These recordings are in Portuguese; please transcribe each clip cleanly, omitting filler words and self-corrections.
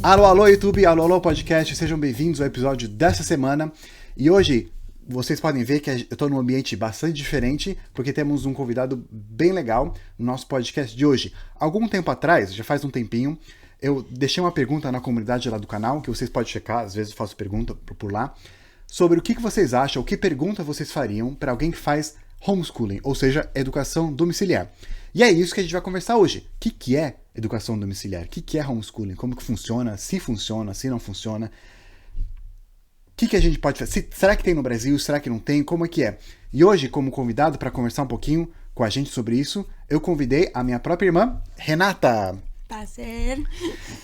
Alô, alô, YouTube, alô, alô, podcast, sejam bem-vindos ao episódio dessa semana. E hoje, vocês podem ver que eu estou num ambiente bastante diferente, porque temos um convidado bem legal no nosso podcast de hoje. Algum tempo atrás, já faz um tempinho, eu deixei uma pergunta na comunidade lá do canal, que vocês podem checar, às vezes eu faço pergunta por lá, sobre o que vocês acham, que pergunta vocês fariam para alguém que faz homeschooling, ou seja, educação domiciliar. E é isso que a gente vai conversar hoje. O que é educação domiciliar? O que é homeschooling? Como que funciona? Se não funciona? O que a gente pode fazer? Será que tem no Brasil? Será que não tem? Como é que é? E hoje, como convidado para conversar um pouquinho com a gente sobre isso, eu convidei a minha própria irmã, Renata. Prazer.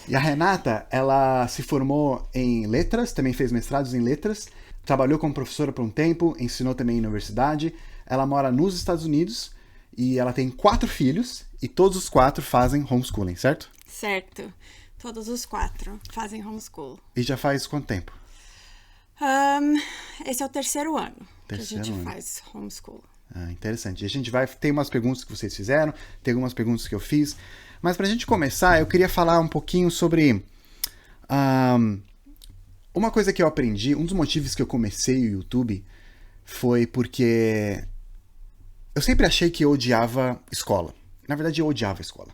E a Renata, ela se formou em letras, também fez mestrados em letras, trabalhou como professora por um tempo, ensinou também em universidade. Ela mora nos Estados Unidos e ela tem 4 filhos e todos os 4 fazem homeschooling, certo? Certo. Todos os 4 fazem homeschool. E já faz quanto tempo? Esse é o terceiro ano que a Terceiro gente ano. faz homeschool. Ah, interessante. E a gente vai... Tem umas perguntas que vocês fizeram, tem algumas perguntas que eu fiz. Mas pra gente começar, eu queria falar um pouquinho sobre... uma coisa que eu aprendi, um dos motivos que eu comecei o YouTube foi porque eu sempre achei que eu odiava escola. Na verdade, eu odiava escola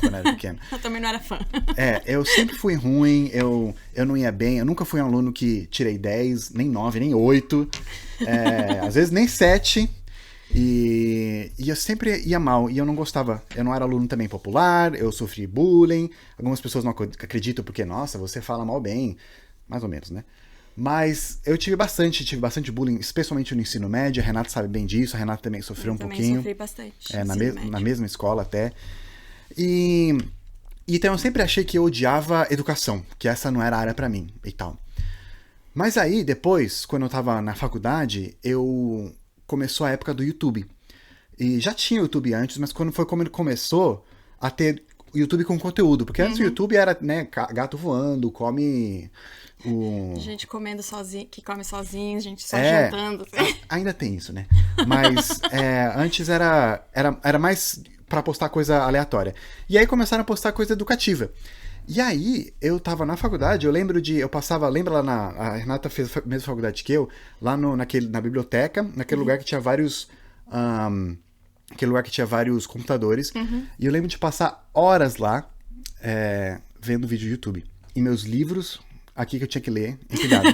quando eu era pequeno. Eu também não era fã. Eu sempre fui ruim, eu não ia bem, eu nunca fui um aluno que tirei 10, nem 9, nem 8, às vezes nem 7, e eu sempre ia mal, e eu não gostava. Eu não era aluno também popular, eu sofri bullying, algumas pessoas não acreditam porque, nossa, você fala mal bem, mais ou menos, né? Mas eu tive bastante bullying, especialmente no ensino médio. A Renata sabe bem disso, a Renata também sofreu um pouquinho. Eu também sofri bastante. Na mesma escola até. E então eu sempre achei que eu odiava educação, que essa não era a área pra mim e tal. Mas aí, depois, quando eu tava na faculdade, começou a época do YouTube. E já tinha YouTube antes, mas como ele começou a ter YouTube com conteúdo. Porque antes o YouTube era, né, gato voando, come... Gente comendo sozinho, que come sozinho, gente só jantando. Ainda tem isso, né? Mas antes era mais pra postar coisa aleatória. E aí começaram a postar coisa educativa. E aí, eu tava na faculdade, lembra lá a Renata fez a mesma faculdade que eu, lá na biblioteca, naquele lugar que tinha vários... aquele lugar que tinha vários computadores. E eu lembro de passar horas lá vendo vídeo do YouTube. E meus livros... aqui que eu tinha que ler, empilhado.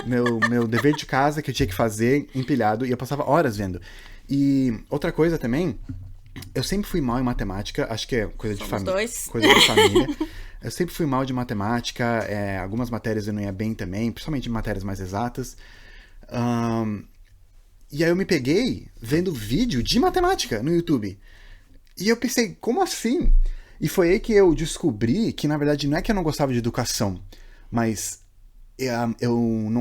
meu dever de casa que eu tinha que fazer, empilhado, e eu passava horas vendo. E outra coisa também, eu sempre fui mal em matemática, acho que é coisa de família. Coisa de família. Eu sempre fui mal de matemática, algumas matérias eu não ia bem também, principalmente matérias mais exatas. E aí eu me peguei vendo vídeo de matemática no YouTube. E eu pensei, como assim? E foi aí que eu descobri que, na verdade, não é que eu não gostava de educação, mas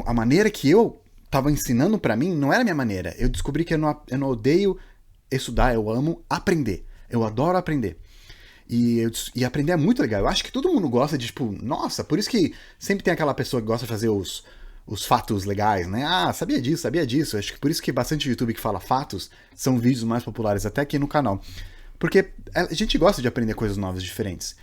a maneira que eu tava ensinando pra mim não era a minha maneira. Eu descobri que eu não odeio estudar, eu amo aprender. Eu adoro aprender. E aprender é muito legal. Eu acho que todo mundo gosta de, tipo, nossa, por isso que sempre tem aquela pessoa que gosta de fazer os fatos legais, né? Ah, sabia disso. Acho que por isso que bastante YouTube que fala fatos são vídeos mais populares, até aqui no canal. Porque a gente gosta de aprender coisas novas, diferentes.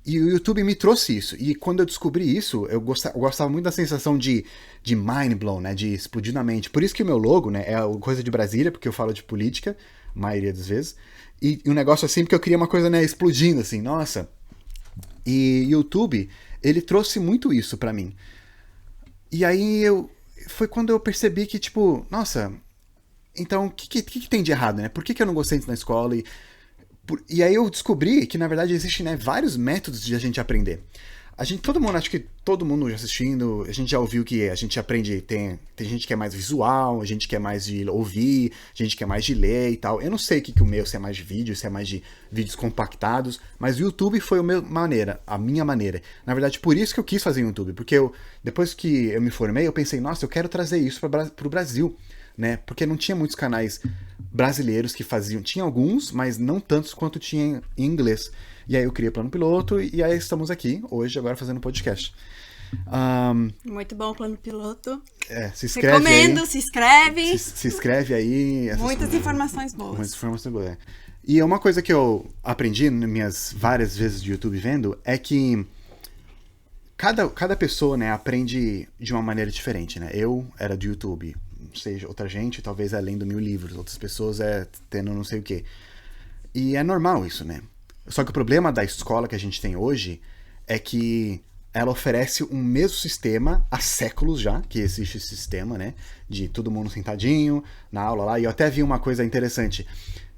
E o YouTube me trouxe isso. E quando eu descobri isso, eu gostava muito da sensação de mind blown, né? De explodir na mente. Por isso que o meu logo, né, é coisa de Brasília, porque eu falo de política, a maioria das vezes. E um negócio assim, porque eu queria uma coisa, né, explodindo, assim, nossa. E o YouTube, ele trouxe muito isso pra mim. E aí foi quando eu percebi que, tipo, nossa, então o que tem de errado, né? Por que eu não gostei disso na escola? E aí eu descobri que, na verdade, existem, né, vários métodos de a gente aprender. Acho que todo mundo já assistindo, a gente já ouviu que a gente aprende, tem gente que é mais visual, a gente que é mais de ouvir, a gente que é mais de ler e tal. Eu não sei o que o meu, se é mais de vídeo, se é mais de vídeos compactados, mas o YouTube foi a minha maneira. Na verdade, por isso que eu quis fazer o YouTube, porque depois que eu me formei, eu pensei, nossa, eu quero trazer isso pro Brasil, né? Porque não tinha muitos canais brasileiros que faziam. Tinha alguns, mas não tantos quanto tinha em inglês. E aí eu criei Plano Piloto e aí estamos aqui hoje, agora fazendo podcast. Muito bom o plano piloto. Se inscreve. Recomendo, aí. se inscreve. Se inscreve aí. Muitas informações boas. Muitas informações boas. E uma coisa que eu aprendi nas minhas várias vezes de YouTube vendo é que cada pessoa, né, aprende de uma maneira diferente, né? Eu era do YouTube, seja outra gente, talvez é lendo 1000 livros, outras pessoas tendo não sei o quê. E é normal isso, né? Só que o problema da escola que a gente tem hoje é que ela oferece um mesmo sistema há séculos já, que existe esse sistema, né? De todo mundo sentadinho na aula lá. E eu até vi uma coisa interessante.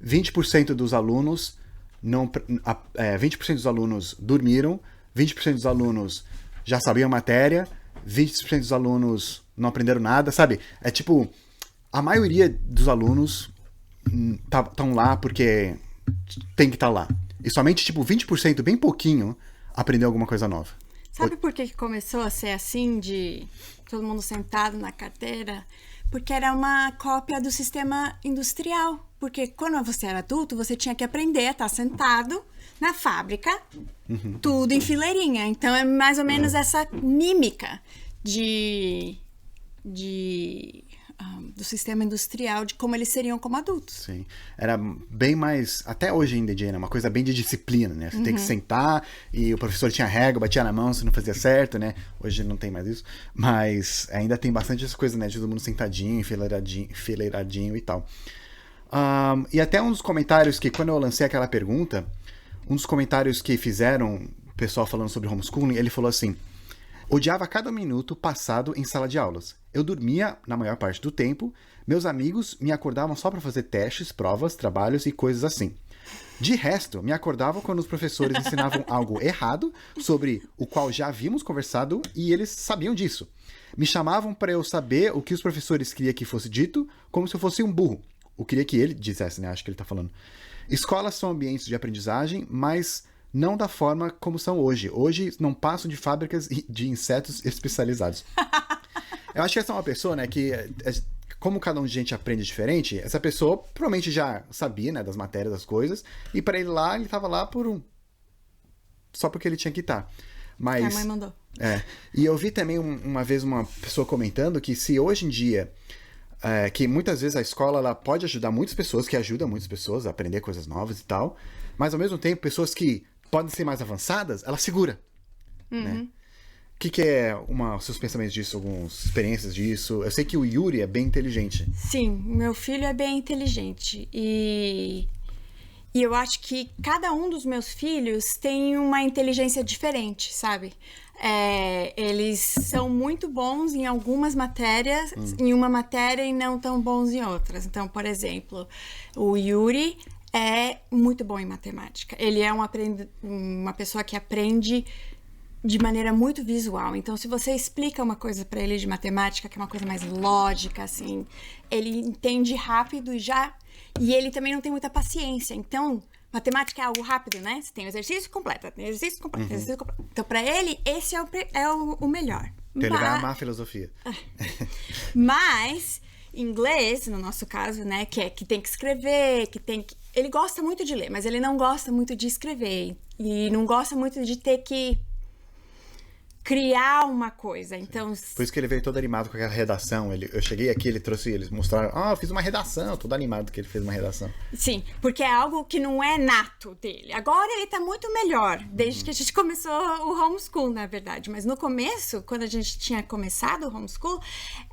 20% dos alunos 20% dos alunos dormiram, 20% dos alunos já sabiam a matéria, 20% dos alunos não aprenderam nada, sabe? É tipo, a maioria dos alunos estão lá porque tem que estar lá. E somente, tipo, 20%, bem pouquinho, aprendeu alguma coisa nova. Sabe por que começou a ser assim, de todo mundo sentado na carteira? Porque era uma cópia do sistema industrial. Porque quando você era adulto, você tinha que aprender a estar sentado na fábrica, tudo em fileirinha. Então, é mais ou menos essa mímica do sistema industrial, de como eles seriam como adultos. Sim. Era bem mais, até hoje em dia, né? Uma coisa bem de disciplina, né? Você tem que sentar e o professor tinha régua, batia na mão se não fazia certo, né? Hoje não tem mais isso. Mas ainda tem bastante essa coisa, né? De todo mundo sentadinho, enfileiradinho e tal. E até um dos comentários que, quando eu lancei aquela pergunta, um dos comentários que fizeram, o pessoal falando sobre homeschooling, ele falou assim: odiava cada minuto passado em sala de aulas. Eu dormia na maior parte do tempo, meus amigos me acordavam só para fazer testes, provas, trabalhos e coisas assim. De resto, me acordavam quando os professores ensinavam algo errado, sobre o qual já havíamos conversado e eles sabiam disso. Me chamavam para eu saber o que os professores queriam que fosse dito, como se eu fosse um burro. O queria que ele dissesse, né? Acho que ele tá falando. Escolas são ambientes de aprendizagem, mas não da forma como são hoje. Hoje não passam de fábricas de insetos especializados. Eu acho que essa é uma pessoa, né, que como cada um de gente aprende diferente, essa pessoa provavelmente já sabia, né, das matérias, das coisas, e para ele lá, ele tava lá só porque ele tinha que estar. Mas a mãe mandou. E eu vi também uma vez uma pessoa comentando que se hoje em dia que muitas vezes a escola ela pode ajudar muitas pessoas, que ajuda muitas pessoas a aprender coisas novas e tal, mas ao mesmo tempo pessoas que podem ser mais avançadas, ela segura, né? O que é os seus pensamentos disso, algumas experiências disso? Eu sei que o Yuri é bem inteligente. Sim, meu filho é bem inteligente. E eu acho que cada um dos meus filhos tem uma inteligência diferente, sabe? Eles são muito bons em algumas matérias, em uma matéria, e não tão bons em outras. Então, por exemplo, o Yuri é muito bom em matemática. Ele é uma pessoa que aprende de maneira muito visual. Então, se você explica uma coisa para ele de matemática, que é uma coisa mais lógica, assim, ele entende rápido e ele também não tem muita paciência. Então, matemática é algo rápido, né? Você tem o exercício completo, tem o exercício completo, exercício completo. Então, para ele, esse é o melhor. Então, ele vai amar a filosofia. Mas, inglês, no nosso caso, né, que tem que escrever, ele gosta muito de ler, mas ele não gosta muito de escrever. E não gosta muito de ter que criar uma coisa, então... Por isso que ele veio todo animado com aquela redação. Eu cheguei aqui, eles mostraram, eu fiz uma redação, todo animado que ele fez uma redação. Sim, porque é algo que não é nato dele. Agora ele tá muito melhor, desde que a gente começou o homeschool, na verdade. Mas no começo, quando a gente tinha começado o homeschool,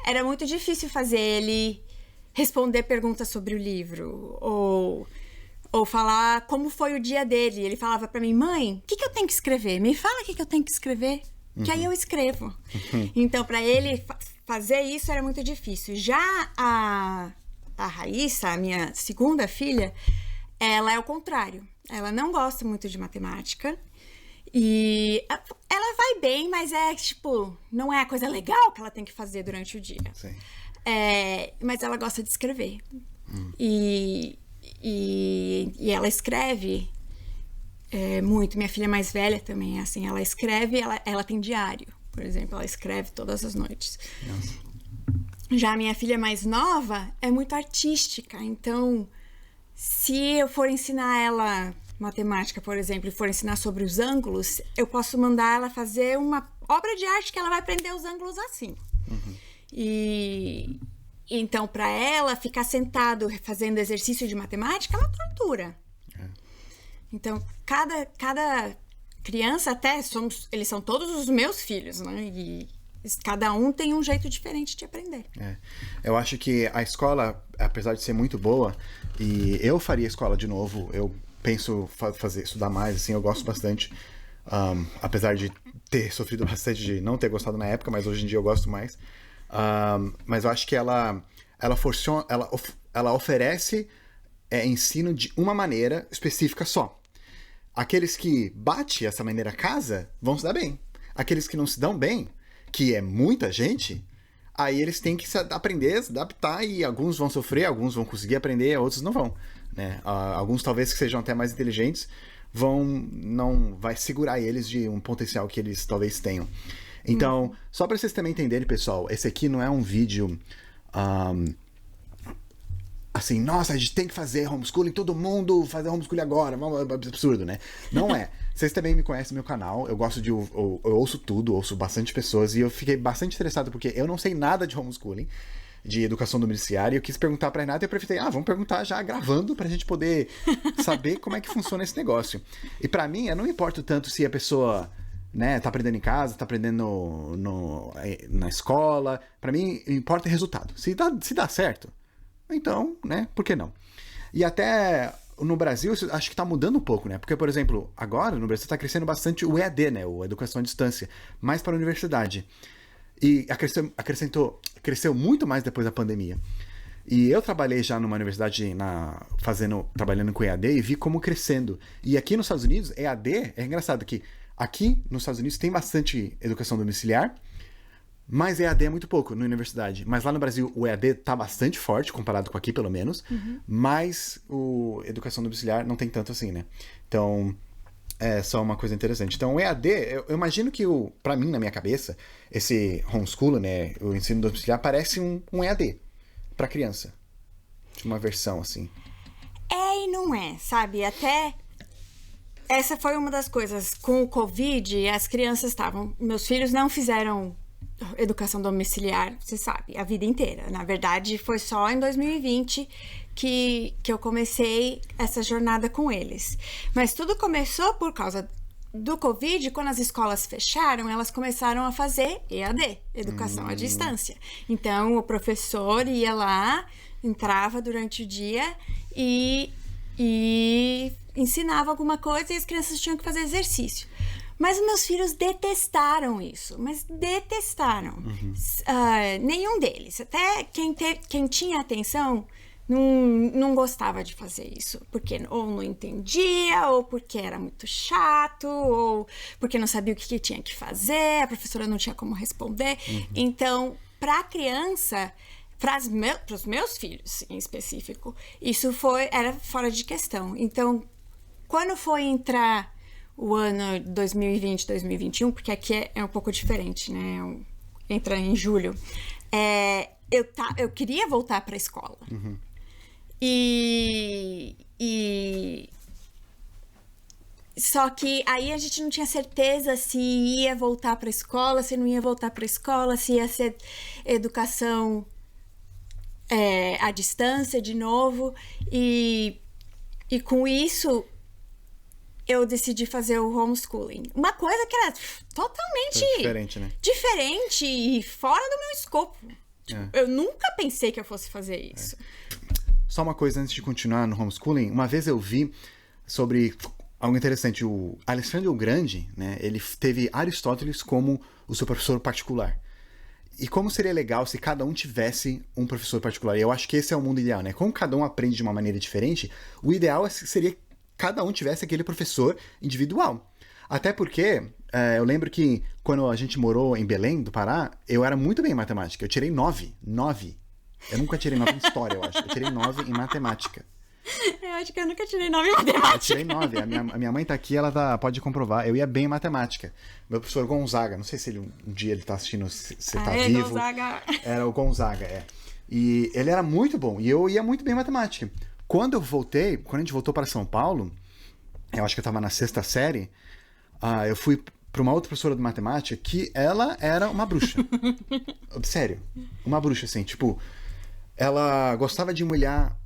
era muito difícil fazer ele responder perguntas sobre o livro, ou falar como foi o dia dele. Ele falava pra mim, mãe, o que eu tenho que escrever? Me fala o que eu tenho que escrever. Que aí eu escrevo. Então, para ele fazer isso era muito difícil. Já a Raíssa, a minha segunda filha, ela é o contrário. Ela não gosta muito de matemática. E ela vai bem, mas não é a coisa legal que ela tem que fazer durante o dia. Sim. Mas ela gosta de escrever. E ela escreve... muito. Minha filha mais velha também é assim. Ela escreve, ela tem diário, por exemplo. Ela escreve todas as noites. Nossa. Já a minha filha mais nova é muito artística. Então, se eu for ensinar ela matemática, por exemplo, e for ensinar sobre os ângulos, eu posso mandar ela fazer obra de arte que ela vai prender os ângulos assim. E então, para ela, ficar sentado fazendo exercício de matemática é uma tortura. Então, cada criança, até eles são todos os meus filhos, né? E cada um tem um jeito diferente de aprender. Eu acho que a escola, apesar de ser muito boa, e eu faria escola de novo, eu penso estudar mais, assim, eu gosto bastante. Apesar de ter sofrido bastante de não ter gostado na época, mas hoje em dia eu gosto mais. Mas eu acho que ela oferece ensino de uma maneira específica só. Aqueles que batem essa maneira casa vão se dar bem. Aqueles que não se dão bem, que é muita gente, aí eles têm que aprender, se adaptar, e alguns vão sofrer, alguns vão conseguir aprender, outros não vão, né? Alguns talvez que sejam até mais inteligentes não vai segurar eles de um potencial que eles talvez tenham. Então, só para vocês também entenderem, pessoal, esse aqui não é um vídeo assim, nossa, a gente tem que fazer homeschooling, todo mundo fazer homeschooling agora, absurdo, né? Não é. Vocês também me conhecem no meu canal, eu gosto de, eu ouço tudo, ouço bastante pessoas, e eu fiquei bastante interessado porque eu não sei nada de homeschooling, de educação domiciliar, e eu quis perguntar pra Renata e eu preferi, vamos perguntar já gravando pra gente poder saber como é que funciona esse negócio. E pra mim, eu não importo tanto se a pessoa, né, tá aprendendo em casa, tá aprendendo na escola, pra mim importa o resultado. Se dá certo, então, né, por que não? E até no Brasil, acho que tá mudando um pouco, né? Porque, por exemplo, agora no Brasil tá crescendo bastante o EAD, né, o Educação à Distância, mais para a universidade. E cresceu muito mais depois da pandemia. E eu trabalhei já numa universidade trabalhando com EAD e vi como crescendo. E aqui nos Estados Unidos, EAD, é engraçado que aqui nos Estados Unidos tem bastante educação domiciliar, mas EAD é muito pouco na universidade. Mas lá no Brasil o EAD tá bastante forte, comparado com aqui pelo menos, mas o educação domiciliar não tem tanto assim, né? Então, é só uma coisa interessante. Então, o EAD, eu imagino que, pra mim, na minha cabeça, esse homeschooling, né, o ensino domiciliar, parece um EAD pra criança. De uma versão, assim. É e não é, sabe? Até essa foi uma das coisas. Com o Covid, as crianças estavam... Meus filhos não fizeram educação domiciliar, você sabe, a vida inteira. Na verdade, foi só em 2020 que eu comecei essa jornada com eles. Mas tudo começou por causa do Covid. Quando as escolas fecharam, elas começaram a fazer EAD, educação à distância. Então, o professor ia lá, entrava durante o dia e ensinava alguma coisa e as crianças tinham que fazer exercício. Mas os meus filhos detestaram isso, mas detestaram. Nenhum deles, até quem tinha atenção, não gostava de fazer isso, porque ou não entendia, ou porque era muito chato, ou porque não sabia o que tinha que fazer, a professora não tinha como responder. Então, para a criança, para os meus filhos em específico, isso era fora de questão. Então, quando foi entrar o ano 2020, 2021, porque aqui é um pouco diferente, né? Entra em julho. Eu queria voltar para a escola. Só que aí a gente não tinha certeza se ia voltar para a escola, se não ia voltar para a escola, se ia ser educação à distância de novo. E com isso eu decidi fazer o homeschooling. Uma coisa que era totalmente diferente, né? Diferente e fora do meu escopo. Eu nunca pensei que eu fosse fazer isso. Só uma coisa antes de continuar no homeschooling. Uma vez eu vi sobre algo interessante. O Alexandre o Grande, né? Ele teve Aristóteles como o seu professor particular. E como seria legal se cada um tivesse um professor particular? E eu acho que esse é o mundo ideal, né? Como cada um aprende de uma maneira diferente, o ideal seria que cada um tivesse aquele professor individual. Até porque, eu lembro que quando a gente morou em Belém, do Pará, eu era muito bem em matemática. Eu tirei 9. Eu nunca tirei 9 em história, eu acho. Eu tirei 9 em matemática. Eu acho que eu nunca tirei 9 em matemática. Eu tirei 9. A minha mãe tá aqui, ela pode comprovar. Eu ia bem em matemática. Meu professor Gonzaga, não sei se um dia ele tá assistindo, se tá vivo. Gonzaga. Era o Gonzaga, E ele era muito bom. E eu ia muito bem em matemática. Quando a gente voltou para São Paulo, eu acho que eu tava na 6ª série, eu fui pra uma outra professora de matemática que ela era uma bruxa. Sério, uma bruxa, assim, tipo, ela gostava de humilhar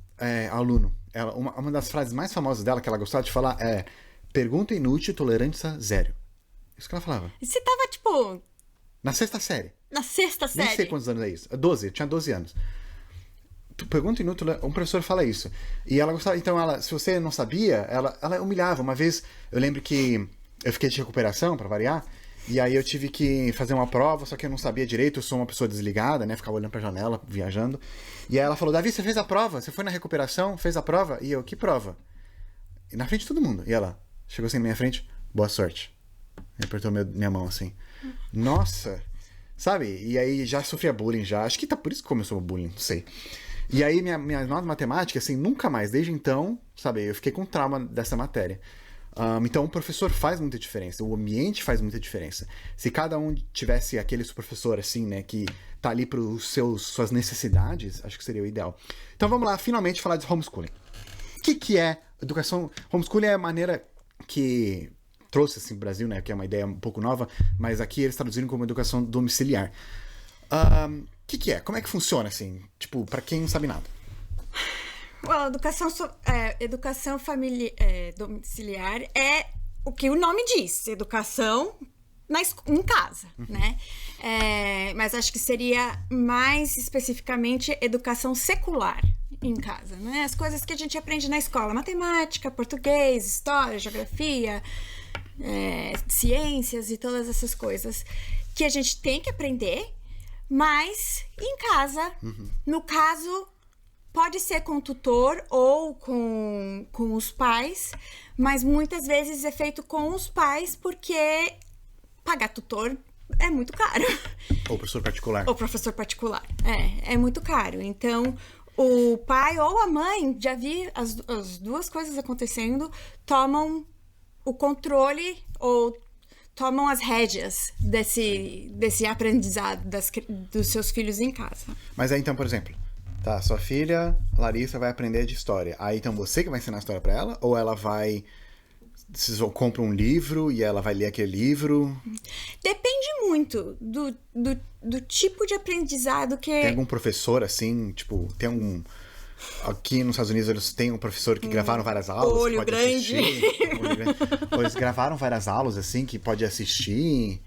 aluno. Uma das frases mais famosas dela que ela gostava de falar é: pergunta inútil, tolerância zero. Isso que ela falava. E você tava, tipo, Na sexta série. na sexta série? Nem sei quantos anos é isso. 12, eu tinha 12 anos. Tu pergunta inútil, um professor fala isso. E ela gostava, então se você não sabia, ela humilhava. Uma vez, eu lembro que eu fiquei de recuperação, pra variar, e aí eu tive que fazer uma prova, só que eu não sabia direito, eu sou uma pessoa desligada, né, ficava olhando pra janela, viajando. E aí ela falou: Davi, você fez a prova? Você foi na recuperação, fez a prova? E eu: que prova? E na frente de todo mundo. E ela chegou assim na minha frente: boa sorte. E apertou minha mão assim. Nossa! Sabe? E aí já sofria bullying já. Acho que por isso que começou o bullying, não sei. E aí minha nota de matemática, assim, nunca mais, desde então, sabe, eu fiquei com trauma dessa matéria. Então o professor faz muita diferença, o ambiente faz muita diferença. Se cada um tivesse aquele professor, assim, né, que tá ali para suas necessidades, acho que seria o ideal. Então vamos lá, finalmente, falar de homeschooling. O que é educação? Homeschooling é a maneira que trouxe assim pro Brasil, né, que é uma ideia um pouco nova, mas aqui eles traduziram como educação domiciliar. O que é? Como é que funciona, assim? Tipo, pra quem não sabe nada. Well, educação domiciliar é o que o nome diz. Educação em casa, né? Mas acho que seria mais especificamente educação secular em casa, né? As coisas que a gente aprende na escola. Matemática, português, história, geografia, ciências e todas essas coisas que a gente tem que aprender, mas em casa. No caso, pode ser com o tutor ou com os pais, mas muitas vezes é feito com os pais porque pagar tutor é muito caro. Ou professor particular. Ou professor particular. É muito caro. Então, o pai ou a mãe, já vi as duas coisas acontecendo, tomam o controle ou tomam as rédeas desse aprendizado dos seus filhos em casa. Mas aí, então, por exemplo, tá, sua filha, Larissa, vai aprender de história. Aí, então, você que vai ensinar a história pra ela? Ou ela vai... Vocês compram um livro e ela vai ler aquele livro? Depende muito do tipo de aprendizado que... Tem algum professor, assim, tipo, tem algum... Aqui nos Estados Unidos eles têm um professor que gravaram várias aulas. Olho que pode grande. Ou eles gravaram várias aulas, assim, que pode assistir?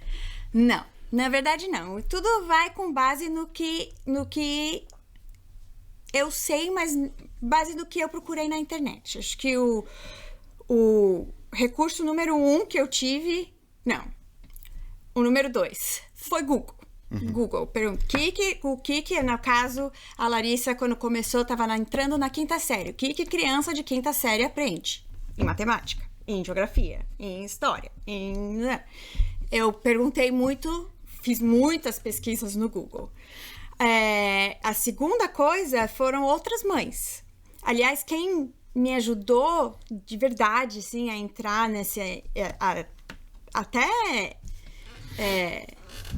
Não, na verdade não. Tudo vai com base no que eu sei, mas base do que eu procurei na internet. Acho que o recurso número 1 que eu tive... Não. O número 2 foi Google. Google. O que, no caso, a Larissa, quando começou, estava entrando na 5ª série. O que criança de 5ª série aprende? Em matemática, em geografia, em história, Eu perguntei muito, fiz muitas pesquisas no Google. A segunda coisa foram outras mães. Aliás, quem me ajudou de verdade, assim, a entrar nesse... até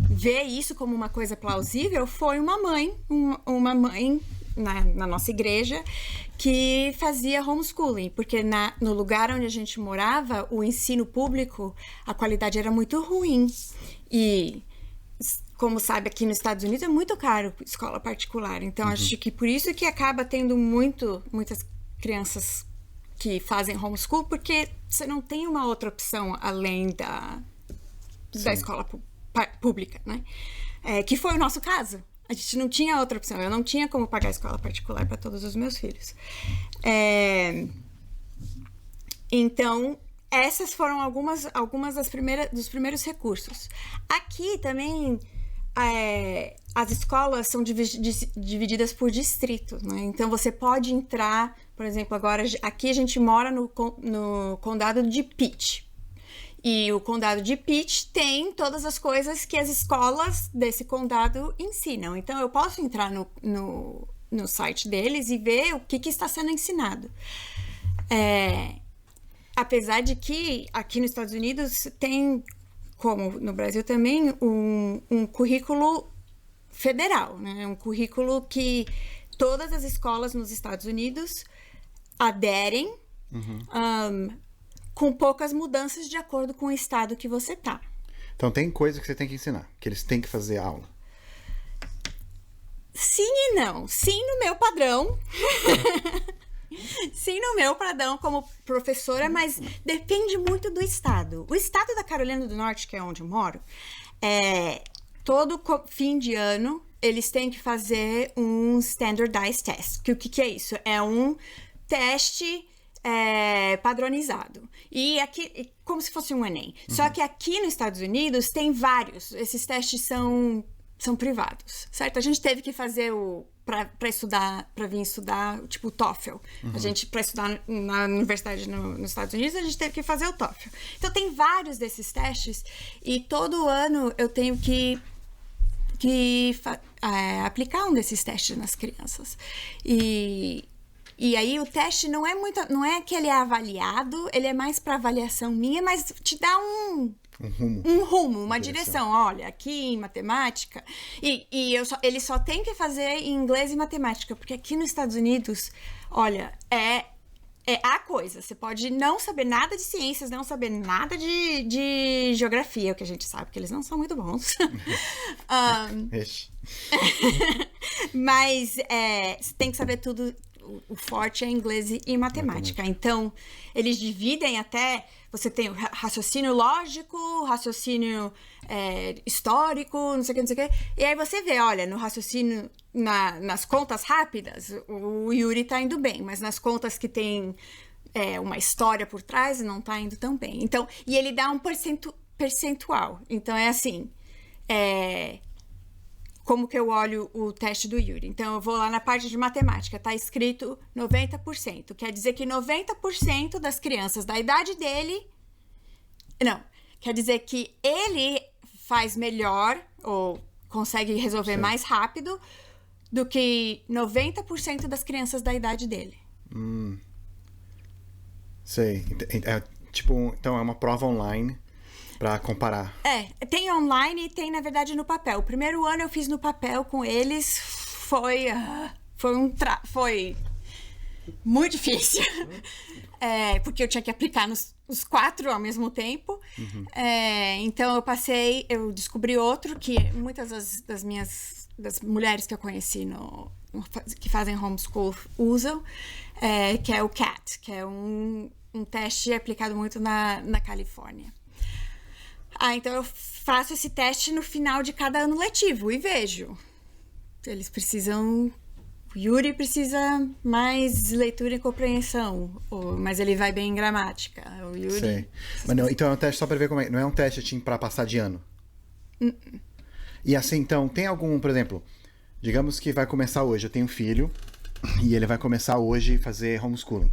ver isso como uma coisa plausível foi uma mãe na nossa igreja que fazia homeschooling, porque no lugar onde a gente morava, o ensino público, a qualidade era muito ruim. E, como sabe, aqui nos Estados Unidos é muito caro escola particular. Então, acho que por isso que acaba tendo muitas crianças que fazem homeschool, porque você não tem uma outra opção além da escola pública, né? Que foi o nosso caso. A gente não tinha outra opção. Eu não tinha como pagar escola particular para todos os meus filhos. Então, essas foram algumas dos primeiros recursos. Aqui também as escolas são divididas por distritos, né? Então você pode entrar, por exemplo, agora aqui a gente mora no condado de Pitt. E o condado de Pitt tem todas as coisas que as escolas desse condado ensinam. Então eu posso entrar no site deles e ver o que está sendo ensinado. Apesar de que aqui nos Estados Unidos tem, como no Brasil também, um currículo federal, né? Um currículo que todas as escolas nos Estados Unidos aderem, com poucas mudanças de acordo com o estado que você tá. Então tem coisa que você tem que ensinar, que eles têm que fazer aula. Sim e não. Sim no meu padrão. Sim no meu padrão como professora, mas depende muito do estado. O estado da Carolina do Norte, que é onde eu moro, todo fim de ano eles têm que fazer um standardized test. Que o que é isso? É um teste padronizado. E aqui, como se fosse um Enem. Só que aqui nos Estados Unidos tem vários. Esses testes são privados, certo? A gente teve que fazer para estudar, para vir estudar, tipo o TOEFL. A gente, para estudar na universidade nos Estados Unidos, a gente teve que fazer o TOEFL. Então tem vários desses testes e todo ano eu tenho que aplicar um desses testes nas crianças. E aí o teste não é que ele é avaliado, ele é mais para avaliação minha, mas te dá um rumo, uma direção. Olha, aqui em matemática. Ele só tem que fazer em inglês e matemática, porque aqui nos Estados Unidos, olha, é a coisa. Você pode não saber nada de ciências, não saber nada de geografia, o que a gente sabe que eles não são muito bons. Mas você tem que saber tudo. O forte é inglês e matemática. Então, eles dividem até... Você tem o raciocínio lógico, raciocínio histórico, não sei o que, não sei o que. E aí você vê, olha, no raciocínio, nas contas rápidas, o Yuri tá indo bem. Mas nas contas que tem uma história por trás, não tá indo tão bem. Então, e ele dá um percentual. Então, é assim... Como que eu olho o teste do Yuri? Então, eu vou lá na parte de matemática, tá escrito 90%. Quer dizer que 90% das crianças da idade dele... Não, quer dizer que ele faz melhor ou consegue resolver mais rápido do que 90% das crianças da idade dele. Sei. Então é uma prova online... Pra comparar. Tem online e tem, na verdade, no papel. O primeiro ano eu fiz no papel com eles, foi muito difícil. Porque eu tinha que aplicar os 4 ao mesmo tempo. Então eu descobri outro que muitas das mulheres que eu conheci que fazem homeschool usam, que é o CAT, que é um teste aplicado muito na Califórnia. Então eu faço esse teste no final de cada ano letivo e vejo. Eles precisam... O Yuri precisa mais leitura e compreensão, mas ele vai bem em gramática. O Yuri... Sei. Mas não, então é um teste só pra ver como é. Não é um teste assim, pra passar de ano? E assim, então, tem algum, por exemplo, digamos que vai começar hoje. Eu tenho um filho e ele vai começar hoje a fazer homeschooling.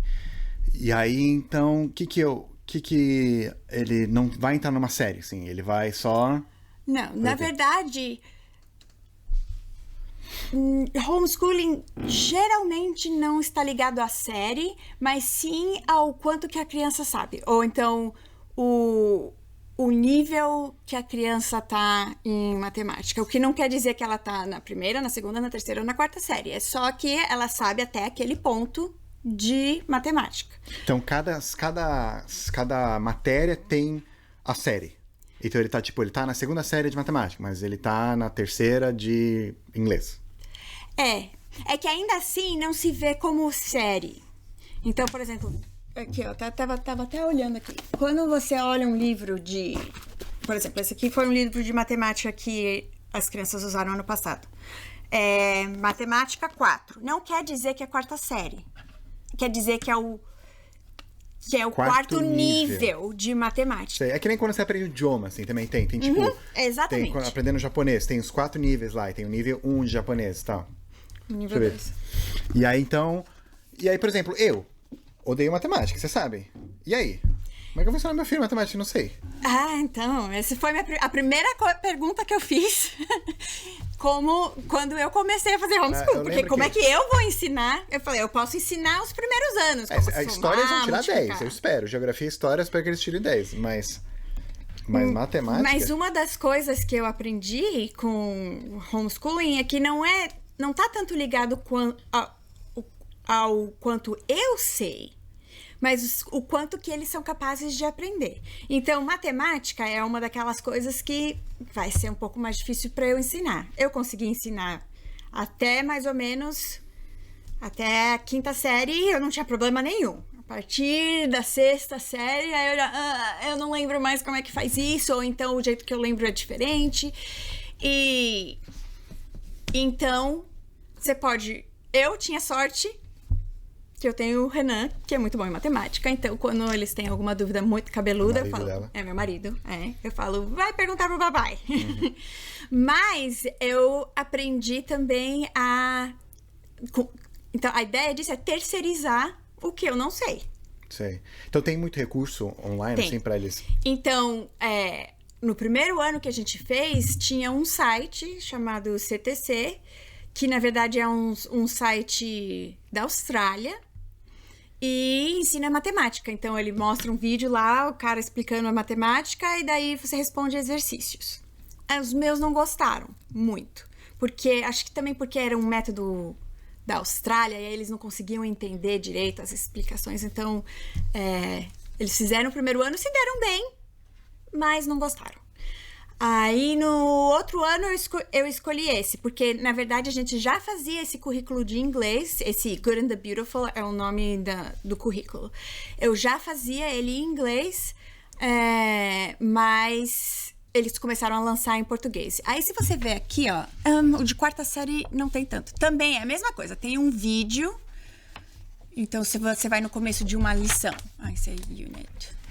E aí, então, o que ele não vai entrar numa série, assim, ele vai só... Não, na verdade, homeschooling geralmente não está ligado à série, mas sim ao quanto que a criança sabe. Ou então, o nível que a criança está em matemática. O que não quer dizer que ela está na primeira, na segunda, na terceira ou na quarta série. É só que ela sabe até aquele ponto de matemática. Então, cada matéria tem a série. Então, ele tá na segunda série de matemática, mas ele tá na terceira de inglês. É que ainda assim não se vê como série. Então, por exemplo, aqui, ó, tava até olhando aqui. Quando você olha um livro de... Por exemplo, esse aqui foi um livro de matemática que as crianças usaram ano passado. Matemática 4. Não quer dizer que é quarta série. Quer dizer que é o quarto nível de matemática. É que nem quando você aprende o idioma, assim, também tem tipo... Exatamente. Aprendendo japonês, tem os 4 níveis lá, e tem o nível 1 de japonês e tal. O nível 2. E aí, por exemplo, eu odeio matemática, você sabe. E aí? Como é que eu vou ensinar meu filho matemática? Não sei. Então, essa foi a primeira pergunta que eu fiz quando eu comecei a fazer homeschool. Porque como é que eu vou ensinar? Eu falei, eu posso ensinar os primeiros anos. A história vão tirar 10, eu espero. Geografia e história, eu espero que eles tirem 10. Mas matemática... Mas uma das coisas que eu aprendi com homeschooling é que não tá tanto ligado ao quanto eu sei, mas o quanto que eles são capazes de aprender. Então, matemática é uma daquelas coisas que vai ser um pouco mais difícil para eu ensinar. Eu consegui ensinar até mais ou menos até a 5ª série, eu não tinha problema nenhum. A partir da 6ª série, aí eu não lembro mais como é que faz isso, ou então o jeito que eu lembro é diferente. E então, você pode... Eu tinha sorte que eu tenho o Renan, que é muito bom em matemática. Então, quando eles têm alguma dúvida muito cabeluda, eu falo... Dela. É meu marido, eu falo, vai perguntar pro papai. Uhum. Mas eu aprendi também a... Então, a ideia disso é terceirizar o que eu não sei. Sei. Então, tem muito recurso online, Tem. assim, pra eles... Então, no primeiro ano que a gente fez, tinha um site chamado CTC, que, na verdade, é um site da Austrália, e ensina matemática. Então, ele mostra um vídeo lá, o cara explicando a matemática, e daí você responde exercícios. Os meus não gostaram muito, porque acho que também porque era um método da Austrália, e aí eles não conseguiam entender direito as explicações. Então, eles fizeram o primeiro ano, se deram bem, mas não gostaram. Aí, no outro ano, eu escolhi esse, porque, na verdade, a gente já fazia esse currículo de inglês, esse Good and the Beautiful é o nome do currículo. Eu já fazia ele em inglês, mas eles começaram a lançar em português. Aí, se você ver aqui, ó, o de 4ª série não tem tanto. Também é a mesma coisa, tem um vídeo. Então, se você vai no começo de uma lição, esse é unit.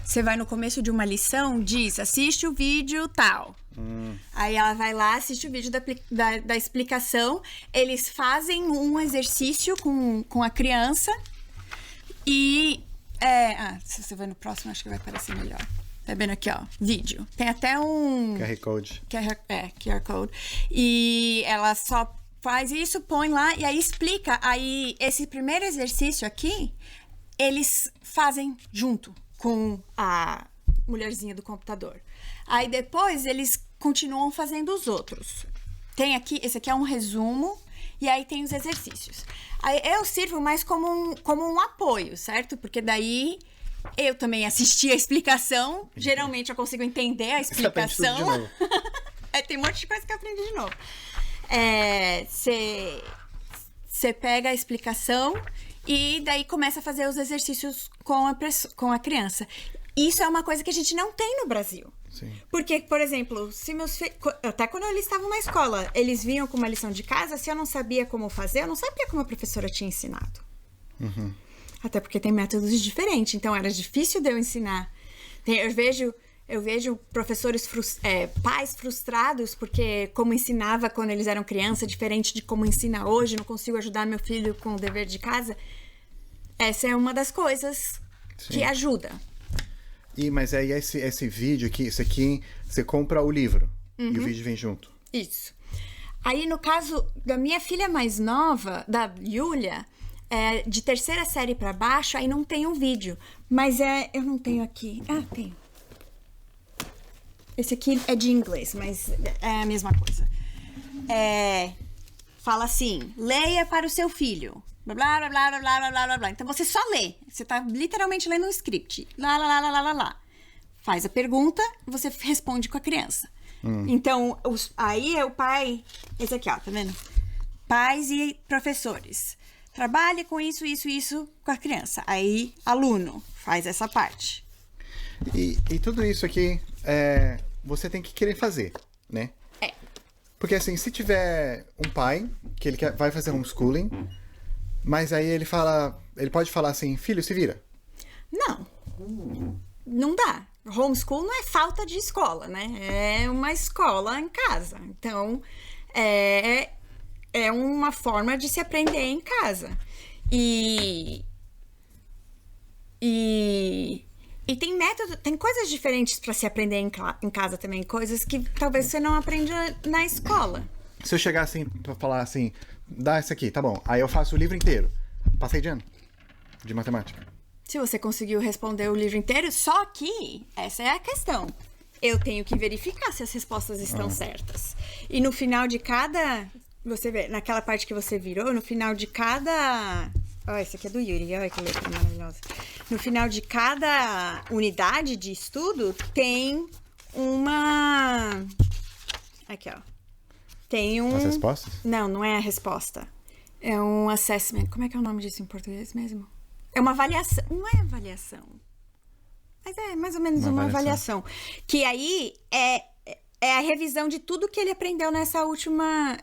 Você vai no começo de uma lição, diz, assiste o vídeo tal. Aí ela vai lá, assiste o vídeo da explicação. Eles fazem um exercício com a criança. E, se você vai no próximo, acho que vai aparecer melhor. Tá vendo aqui, ó, vídeo. Tem até um... QR Code. QR Code. E ela só faz isso, põe lá e aí explica. Aí, esse primeiro exercício aqui, eles fazem junto com a mulherzinha do computador. Aí depois eles continuam fazendo os outros. Tem aqui, esse aqui é um resumo, e aí tem os exercícios. Aí eu sirvo mais como um apoio, certo? Porque daí eu também assisti a explicação, geralmente eu consigo entender a explicação. Você aprende tudo de novo. Tem um monte de coisa que eu aprendi de novo. Você pega a explicação e daí começa a fazer os exercícios com a criança. Isso é uma coisa que a gente não tem no Brasil. Sim. Porque, por exemplo, se meus filhos... Até quando eles estavam na escola, eles vinham com uma lição de casa, se eu não sabia como fazer, eu não sabia como a professora tinha ensinado. Uhum. Até porque tem métodos diferentes, então era difícil de eu ensinar. Eu vejo professores, pais frustrados, porque como ensinava quando eles eram criança, diferente de como ensina hoje, não consigo ajudar meu filho com o dever de casa. Essa é uma das coisas que ajuda. Mas aí esse vídeo aqui, esse aqui, você compra o livro e o vídeo vem junto. Isso. Aí, no caso da minha filha mais nova, da Yulia, de 3ª série pra baixo, aí não tem um vídeo. Mas eu não tenho aqui. Tenho. Esse aqui é de inglês, mas é a mesma coisa. Fala assim, leia para o seu filho. Blá, blá, blá, blá, blá, blá, blá, blá. Então, você só lê. Você tá literalmente lendo um script. Lá, lá, lá, lá, lá, lá, lá. Faz a pergunta, você responde com a criança. Então, aí é o pai... Esse aqui, ó, tá vendo? Pais e professores. Trabalhe com isso, isso, isso com a criança. Aí, aluno, faz essa parte. E tudo isso aqui, você tem que querer fazer, né? Porque assim, se tiver um pai que ele vai fazer homeschooling, mas aí ele pode falar assim, filho, se vira. Não. Não dá. Homeschool não é falta de escola, né? É uma escola em casa. Então, é uma forma de se aprender em casa. E tem método, tem coisas diferentes para se aprender em casa também, coisas que talvez você não aprenda na escola. Se eu chegar assim pra falar assim, dá isso aqui, tá bom. Aí eu faço o livro inteiro. Passei de ano de matemática. Se você conseguiu responder o livro inteiro, só que essa é a questão. Eu tenho que verificar se as respostas estão certas. E no final de cada... Você vê, naquela parte que você virou, no final de cada Ó, esse aqui é do Yuri, olha que letra maravilhosa. No final de cada unidade de estudo tem uma... Aqui, ó. Tem um... As respostas? Não, não é a resposta. É um assessment. Como é que é o nome disso em português mesmo? É uma avaliação. Não é avaliação. Mas é mais ou menos uma avaliação. Que aí é a revisão de tudo que ele aprendeu nessa última...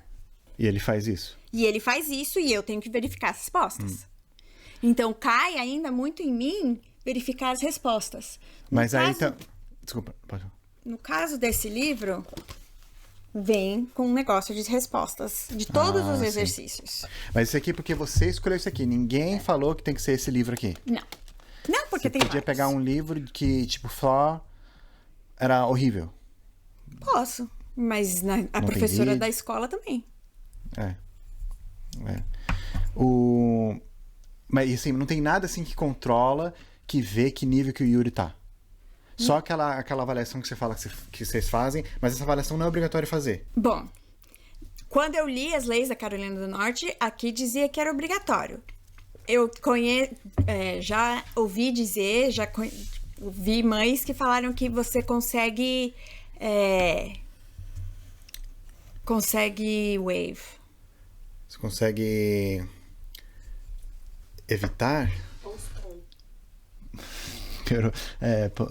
E ele faz isso? E ele faz isso e eu tenho que verificar as respostas. Então, cai ainda muito em mim verificar as respostas. Mas aí tá... Desculpa, pode falar. No caso desse livro, vem com um negócio de respostas de todos os exercícios. Mas isso aqui é porque você escolheu isso aqui. Ninguém falou que tem que ser esse livro aqui. Não. Não, porque você tem podia vários. pegar um livro que, tipo, Flaw era horrível. Posso. Mas a professora da escola também. É. Mas assim, não tem nada assim que controla, que vê que nível que o Yuri tá. Só aquela avaliação que você fala que vocês fazem, mas essa avaliação não é obrigatório fazer. Bom, quando eu li as leis da Carolina do Norte, aqui dizia que era obrigatório. Eu já ouvi dizer, ouvi mães que falaram que você consegue waive. Você consegue evitar?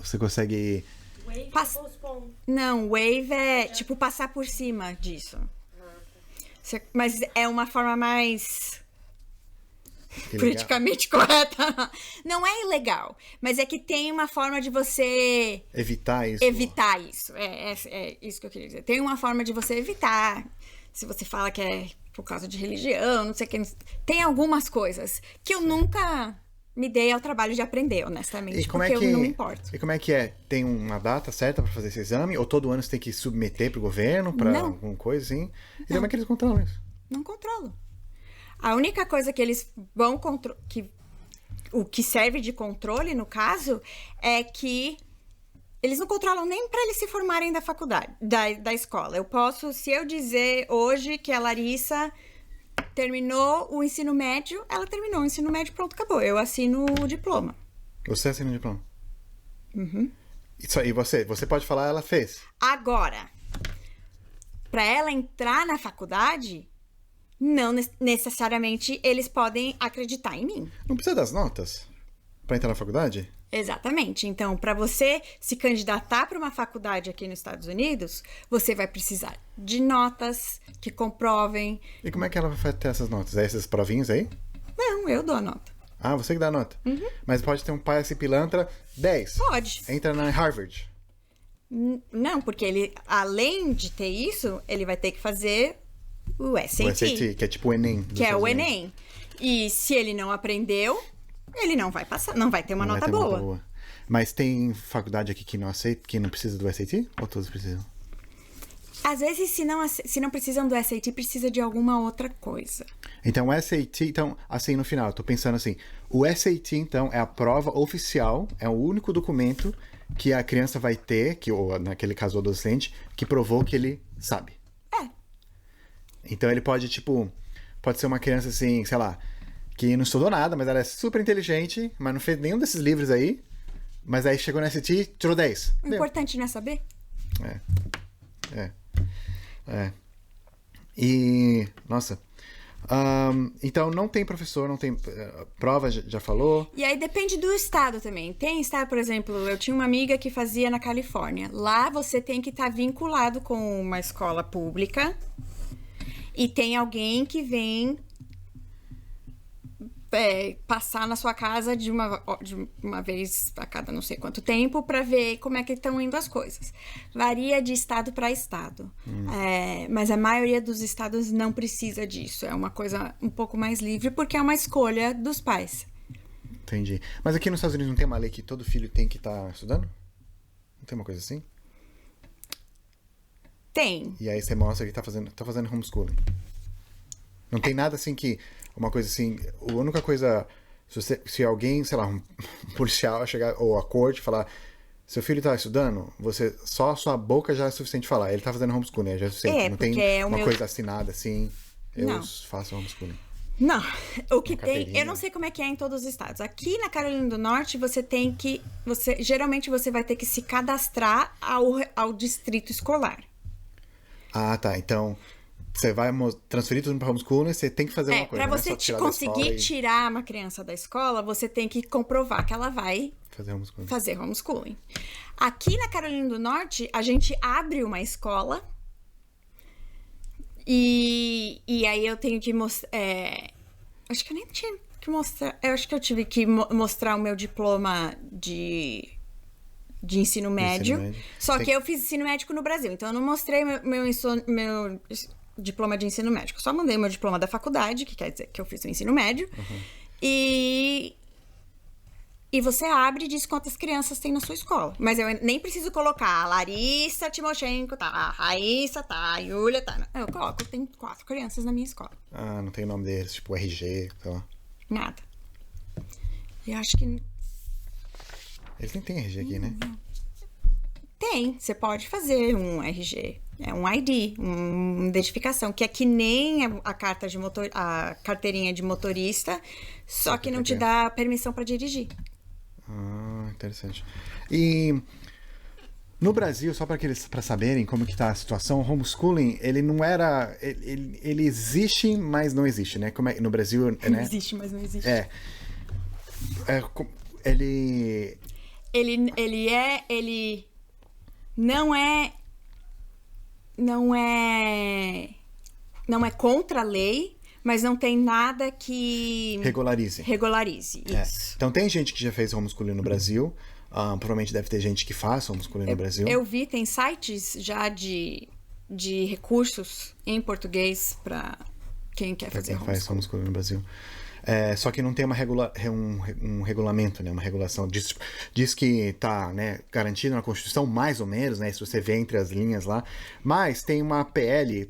Você consegue... Não, waive é tipo passar por cima disso. Mas é uma forma mais politicamente correta. Não é ilegal, mas é que tem uma forma de você evitar isso. Evitar isso. É isso que eu queria dizer. Tem uma forma de você evitar. Se você fala que é por causa de religião, não sei o que. Tem algumas coisas que eu nunca me dei ao trabalho de aprender, honestamente, porque eu não me importo. E como é que é? Tem uma data certa pra fazer esse exame? Ou todo ano você tem que submeter pro governo pra alguma coisa assim? E como é que eles controlam isso? Não controlam. A única coisa que eles vão o que serve de controle, no caso, é que eles não controlam nem para eles se formarem da faculdade, da escola. Eu posso, se eu dizer hoje que a Larissa terminou o ensino médio, ela terminou o ensino médio, pronto, acabou. Eu assino o diploma. Você assina o diploma? Uhum. E você pode falar, ela fez. Agora, para ela entrar na faculdade, não necessariamente eles podem acreditar em mim. Não precisa das notas para entrar na faculdade? Exatamente. Então, para você se candidatar para uma faculdade aqui nos Estados Unidos, você vai precisar de notas que comprovem. E como é que ela vai ter essas notas? É essas provinhas aí? Não, eu dou a nota. Ah, você que dá a nota? Uhum. Mas pode ter um pai assim pilantra, 10. Pode. Entra na Harvard. Não, porque ele, além de ter isso, ele vai ter que fazer o SAT. O SAT, que é tipo o Enem. Que é o Enem. E se ele não aprendeu, ele não vai passar, não vai ter uma nota boa. Mas tem faculdade aqui que não aceita, que não precisa do SAT? Ou todos precisam? Às vezes, se não precisam do SAT, precisa de alguma outra coisa. Então, o SAT, então, assim, no final, eu tô pensando assim, o SAT, então, é a prova oficial, é o único documento que a criança vai ter, ou naquele caso o adolescente, que provou que ele sabe. É. Então, ele pode, tipo, pode ser uma criança assim, sei lá, que não estudou nada, mas ela é super inteligente, mas não fez nenhum desses livros aí, mas aí chegou no SAT, tirou 10. O importante não é saber? E, nossa, então não tem professor, não tem prova, já falou. E aí depende do estado também. Tem estado, por exemplo, eu tinha uma amiga que fazia na Califórnia. Lá você tem que estar vinculado com uma escola pública e tem alguém que vem passar na sua casa de uma vez a cada não sei quanto tempo para ver como é que estão indo as coisas. Varia de estado para estado. Mas a maioria dos estados não precisa disso. É uma coisa um pouco mais livre porque é uma escolha dos pais. Entendi. Mas aqui nos Estados Unidos não tem uma lei que todo filho tem que estar estudando? Não tem uma coisa assim? Tem. E aí você mostra que tá fazendo homeschooling. Não tem nada assim que... Uma coisa assim, a única coisa, se alguém, sei lá, um policial chegar, ou a corte falar, seu filho tá estudando, só a sua boca já é suficiente falar, ele tá fazendo homeschooling, já é suficiente. Não tem uma coisa assinada assim, eu faço homeschooling. Não, o que Uma tem, eu carteirinha. não sei como é que é em todos os estados. Aqui na Carolina do Norte, geralmente você vai ter que se cadastrar ao distrito escolar. Ah, tá. Então, você vai transferir tudo para homeschooling, você tem que fazer uma coisa, Pra não é você só tirar da conseguir escola e tirar uma criança da escola, você tem que comprovar que ela vai fazer homeschooling. fazer homeschooling. Aqui na Carolina do Norte, a gente abre uma escola e aí eu tenho que mostrar. Acho que eu nem tinha que mostrar. Eu acho que eu tive que mostrar o meu diploma de ensino médio. médio. Só Tem- que eu fiz ensino médico no Brasil, então eu não mostrei meu diploma de ensino médico. Só mandei meu diploma da faculdade, que quer dizer que eu fiz o ensino médio. E você abre e diz quantas crianças tem na sua escola. Mas eu nem preciso colocar a Larissa Timoshenko, tá? A Raíssa, tá? A Yulia, tá? Eu coloco, tem 4 crianças na minha escola. Ah, não tem o nome deles, tipo RG, sei lá. Nada. E eu acho que Eles nem têm RG aqui, né? tem. Você pode fazer um RG. É um ID, uma identificação, que é que nem a carta de a carteirinha de motorista, só que não te dá permissão para dirigir. Ah, interessante. E no Brasil, só para saberem como que tá a situação, o homeschooling, ele não era... Ele existe, mas não existe, né? Como é, no Brasil, Não né? existe, mas não existe. Ele... Ele não é contra a lei, mas não tem nada que Regularize. regularize É. isso. Então tem gente que já fez homeschooling no Brasil. Provavelmente deve ter gente que faz homeschooling no Brasil. Eu vi, tem sites já de recursos em português para quem quer fazer Quem faz homeschooling. homeschooling no Brasil. Só que não tem um regulamento, né? Uma regulação. Diz que tá, né, garantido na Constituição, mais ou menos, né? Se você vê entre as linhas lá. Mas tem uma PL,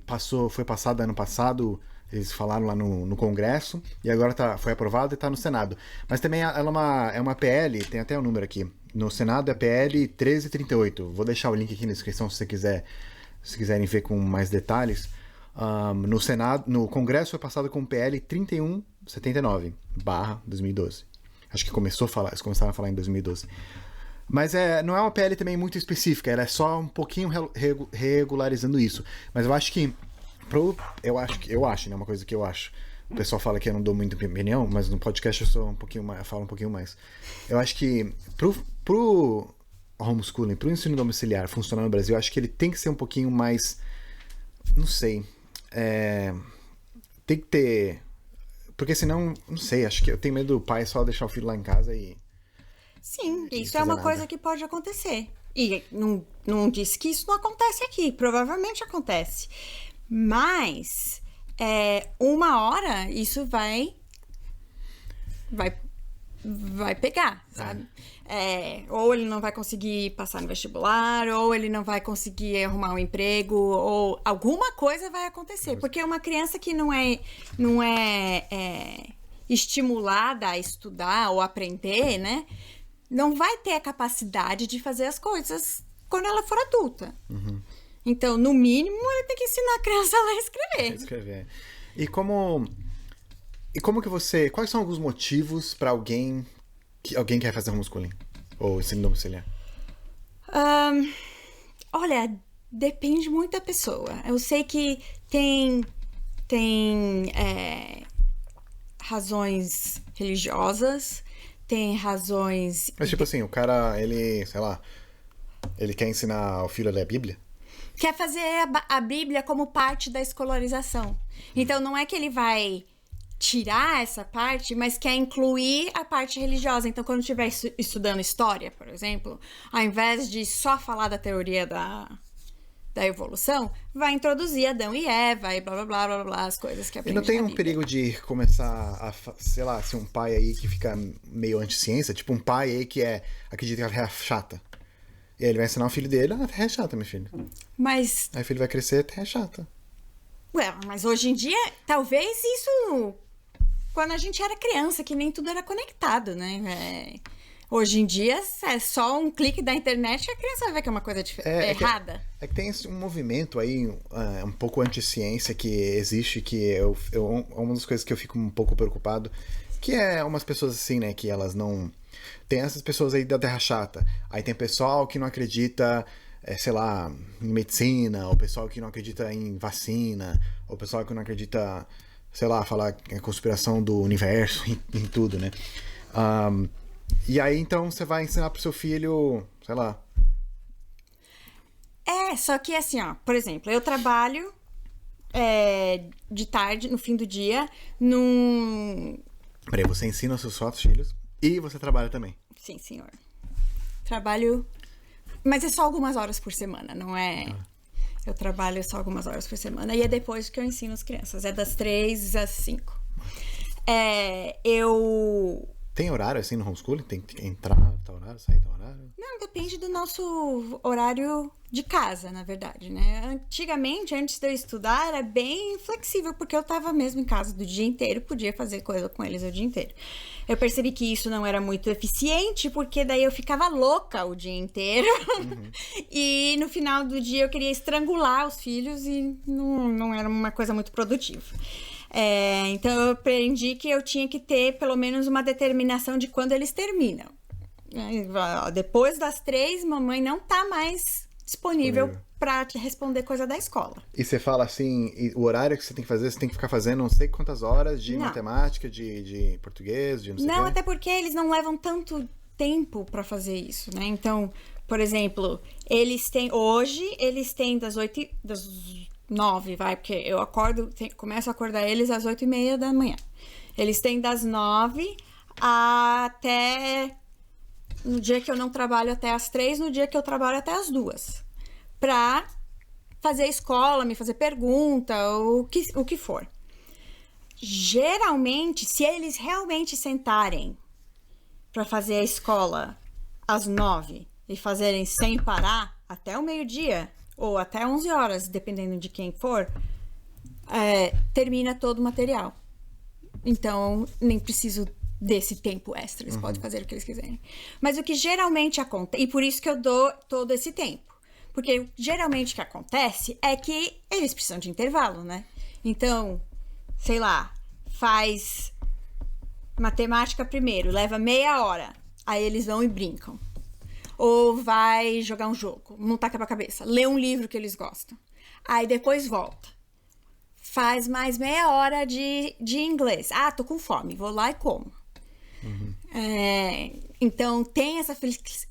foi passada ano passado, eles falaram lá no Congresso, e agora foi aprovada e está no Senado. Mas também ela é uma PL, tem até o número aqui. No Senado é a PL 1338. Vou deixar o link aqui na descrição se quiserem ver com mais detalhes. No Senado, no Congresso foi passado com PL 3179/2012. Acho que eles começaram a falar em 2012. Mas não é uma PL também muito específica, ela é só um pouquinho regularizando isso. Mas eu acho que eu acho, né, uma coisa que eu acho. O pessoal fala que eu não dou muita opinião, mas no podcast eu falo um pouquinho mais. Eu acho que pro homeschooling, pro ensino domiciliar funcionar no Brasil, eu acho que ele tem que ser um pouquinho mais, não sei, tem que ter, porque senão, não sei, acho que eu tenho medo do pai só deixar o filho lá em casa e... Sim, isso é fazer uma nada. coisa que pode acontecer. E não disse que isso não acontece aqui. Provavelmente acontece. Mas, uma hora, isso vai pegar, sabe? Ou ele não vai conseguir passar no vestibular, ou ele não vai conseguir arrumar um emprego, ou alguma coisa vai acontecer. Porque uma criança que não é estimulada a estudar ou aprender, né? Não vai ter a capacidade de fazer as coisas quando ela for adulta. Então, no mínimo, ele tem que ensinar a criança a ler e escrever. Escrever. E como que quais são alguns motivos para alguém quer fazer homeschooling? Ou ensino domiciliar? Olha, depende muito da pessoa. Eu sei que tem razões religiosas, tem razões... Mas tipo assim, o cara, ele, sei lá, ele quer ensinar o filho a ler a Bíblia? Quer fazer a Bíblia como parte da escolarização. Então, não é que ele vai tirar essa parte, mas quer incluir a parte religiosa. Então, quando estiver estudando história, por exemplo, ao invés de só falar da teoria da evolução, vai introduzir Adão e Eva e blá, blá, blá, blá, blá, as coisas que E aprende não tem na um Bíblia. perigo de começar a, sei lá, ser um pai aí que fica meio anti-ciência? Tipo um pai aí que acredita que a Terra é chata. E aí ele vai ensinar o filho dele, a Terra é chata, meu filho. Mas, Aí o filho vai crescer, a Terra é chata. mas hoje em dia, talvez isso... Quando a gente era criança, que nem tudo era conectado, né? Hoje em dia, é só um clique da internet que a criança vai ver que é uma coisa errada. É que tem um movimento aí, um pouco anti-ciência que existe, que é uma das coisas que eu fico um pouco preocupado, que é umas pessoas assim, né, que elas não... Tem essas pessoas aí da terra chata. Aí tem pessoal que não acredita, sei lá, em medicina, ou pessoal que não acredita em vacina, ou pessoal que não acredita, sei lá, falar a conspiração do universo, em tudo, né? E aí, então, você vai ensinar pro seu filho, sei lá... Só que assim, ó, por exemplo, eu trabalho de tarde, no fim do dia, Peraí, você ensina os seus filhos e você trabalha também? Sim, senhor. Trabalho... Mas é só algumas horas por semana, não é... Eu trabalho só algumas horas por semana. E é depois que eu ensino as crianças. É das 3 às 5. Tem horário assim no homeschooling? Tem que entrar tal horário, sair tal horário? Não, depende do nosso horário de casa, na verdade, né? Antigamente, antes de eu estudar, era bem flexível, porque eu tava mesmo em casa do dia inteiro, podia fazer coisa com eles o dia inteiro. Eu percebi que isso não era muito eficiente, porque daí eu ficava louca o dia inteiro. E no final do dia eu queria estrangular os filhos e não era uma coisa muito produtiva. Então eu aprendi que eu tinha que ter pelo menos uma determinação de quando eles terminam. Depois das 3, mamãe não tá mais disponível para te responder coisa da escola. E você fala assim, o horário que você tem que fazer, você tem que ficar fazendo não sei quantas horas de matemática, de português, de não sei o quê? Não, até porque eles não levam tanto tempo para fazer isso, né? Então, por exemplo, hoje eles têm das 9, porque eu começo a acordar eles às 8:30 da manhã. Eles têm das 9 até... No dia que eu não trabalho até às 3, no dia que eu trabalho até às 2. Pra fazer escola, me fazer pergunta, o que for. Geralmente, se eles realmente sentarem pra fazer a escola às 9 e fazerem sem parar até o meio-dia, ou até 11 horas, dependendo de quem for, termina todo o material. Então, nem preciso desse tempo extra, eles podem fazer o que eles quiserem. Mas o que geralmente acontece, e por isso que eu dou todo esse tempo, porque geralmente o que acontece é que eles precisam de intervalo, né? Então, sei lá, faz matemática primeiro, leva meia hora, aí eles vão e brincam. Ou vai jogar um jogo, montar quebra-cabeça, ler um livro que eles gostam. Aí depois volta. Faz mais meia hora de inglês. Tô com fome, vou lá e como. Então, tem essa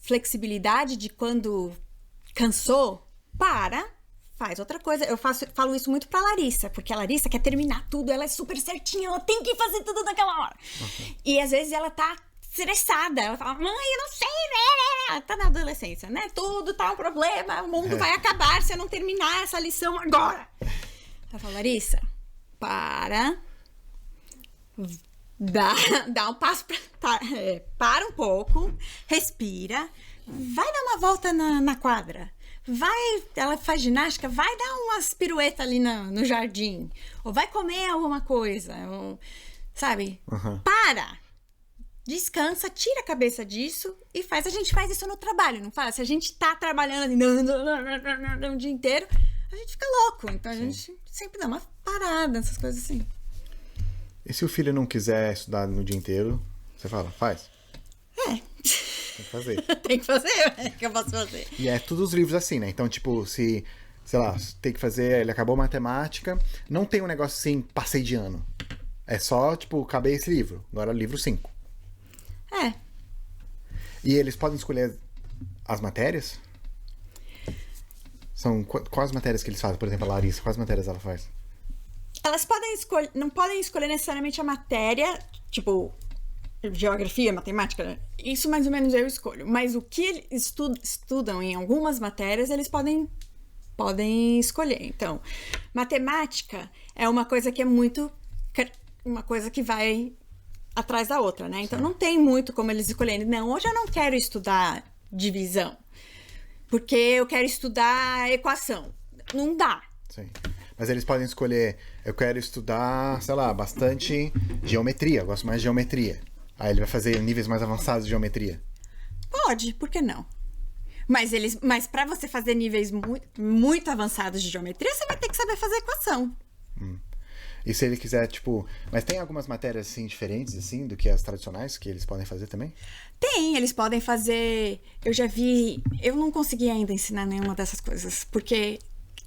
flexibilidade de quando cansou, faz outra coisa. Eu falo isso muito pra Larissa, porque a Larissa quer terminar tudo, ela é super certinha, ela tem que fazer tudo naquela hora. E às vezes ela tá estressada, ela fala, mãe, eu não sei, ela tá na adolescência, né? Tudo tá um problema, o mundo vai acabar se eu não terminar essa lição agora. Ela fala, Larissa, dá um passo para um pouco, respira, vai dar uma volta na quadra, ela faz ginástica, vai dar umas piruetas ali no jardim, ou vai comer alguma coisa, sabe? Descansa, tira a cabeça disso e faz. A gente faz isso no trabalho, não faz? Se a gente tá trabalhando assim, o dia inteiro, a gente fica louco. Então a gente sempre dá uma parada, essas coisas assim. E se o filho não quiser estudar no dia inteiro, você fala, faz? Tem que fazer. Tem que fazer, o que eu posso fazer? E é todos os livros assim, né? Então, tipo, se, sei lá, tem que fazer, ele acabou matemática, não tem um negócio assim, passei de ano. É só, tipo, acabei esse livro, agora livro 5. E eles podem escolher as matérias? São quais matérias que eles fazem? Por exemplo, a Larissa, quais matérias ela faz? Elas podem escolher, não podem escolher necessariamente a matéria, tipo, geografia, matemática, isso mais ou menos eu escolho. Mas o que eles estudam em algumas matérias, eles podem escolher. Então, matemática é uma coisa que é muito... uma coisa que vai atrás da outra, né? Então, não tem muito como eles escolherem. Não, hoje eu não quero estudar divisão, porque eu quero estudar equação. Não dá. Sim. Mas eles podem escolher, eu quero estudar, sei lá, bastante geometria, eu gosto mais de geometria. Aí ele vai fazer níveis mais avançados de geometria. Pode, por que não? Mas para você fazer níveis muito avançados de geometria, você vai ter que saber fazer equação. E se ele quiser, tipo... Mas tem algumas matérias, assim, diferentes, assim, do que as tradicionais, que eles podem fazer também? Tem, eles podem fazer... Eu já vi... Eu não consegui ainda ensinar nenhuma dessas coisas, porque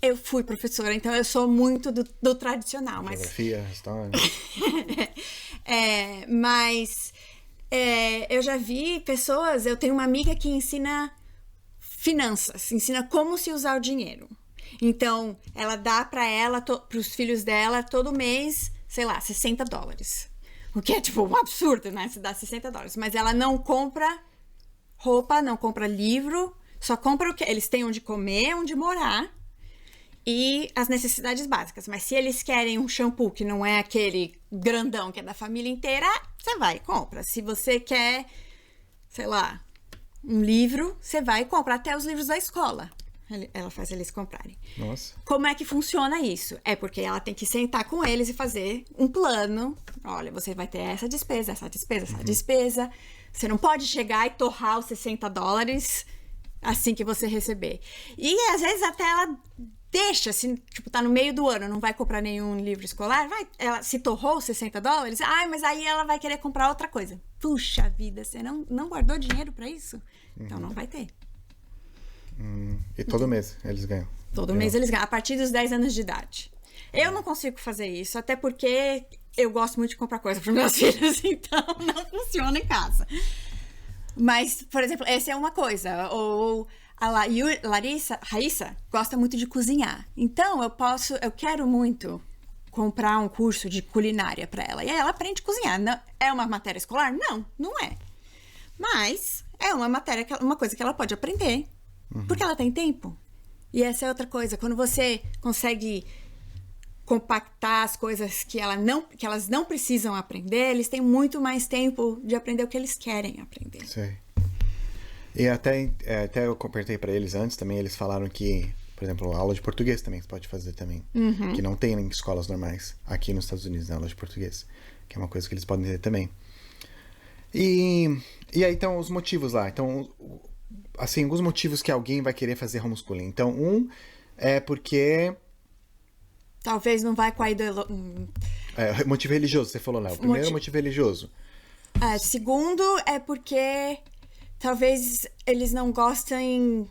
eu fui professora, então eu sou muito do tradicional. Mas... Geografia, história... mas eu já vi pessoas... Eu tenho uma amiga que ensina finanças, ensina como se usar o dinheiro. Então, ela dá para os filhos dela, todo mês, sei lá, $60. O que é, tipo, um absurdo, né? Se dá $60. Mas ela não compra roupa, não compra livro, só compra o que eles têm onde comer, onde morar e as necessidades básicas. Mas se eles querem um shampoo que não é aquele grandão que é da família inteira, você vai e compra. Se você quer, sei lá, um livro, você vai e compra até os livros da escola. Ela faz eles comprarem. Nossa. Como é que funciona isso? É porque ela tem que sentar com eles e fazer um plano. Olha, você vai ter essa despesa, essa despesa, essa despesa. Você não pode chegar e torrar os $60 assim que você receber. E às vezes até ela deixa, assim, tipo, tá no meio do ano, não vai comprar nenhum livro escolar, ela se torrou os $60, mas aí ela vai querer comprar outra coisa. Puxa vida, você não guardou dinheiro pra isso? Então não vai ter. E todo mês eles ganham? Todo mês eles ganham, a partir dos 10 anos de idade. Eu não consigo fazer isso, até porque eu gosto muito de comprar coisa para meus filhos, então não funciona em casa. Mas, por exemplo, essa é uma coisa. Ou a Raíssa, gosta muito de cozinhar. Então, eu quero muito comprar um curso de culinária para ela. E aí ela aprende a cozinhar. Não, é uma matéria escolar? Não, não é. Mas é uma coisa que ela pode aprender. Porque ela tem tempo. E essa é outra coisa. Quando você consegue compactar as coisas que elas não precisam aprender, eles têm muito mais tempo de aprender o que eles querem aprender. Sei. E até eu compartilhei para eles antes também, eles falaram que, por exemplo, aula de português também você pode fazer também. Que não tem em escolas normais aqui nos Estados Unidos, né, aula de português. Que é uma coisa que eles podem ter também. E aí, então, os motivos lá. Então, assim, alguns motivos que alguém vai querer fazer homeschooling. Então, é porque... Talvez não vai com a motivo religioso, você falou, né? O primeiro é motivo religioso. Segundo é porque talvez eles não gostem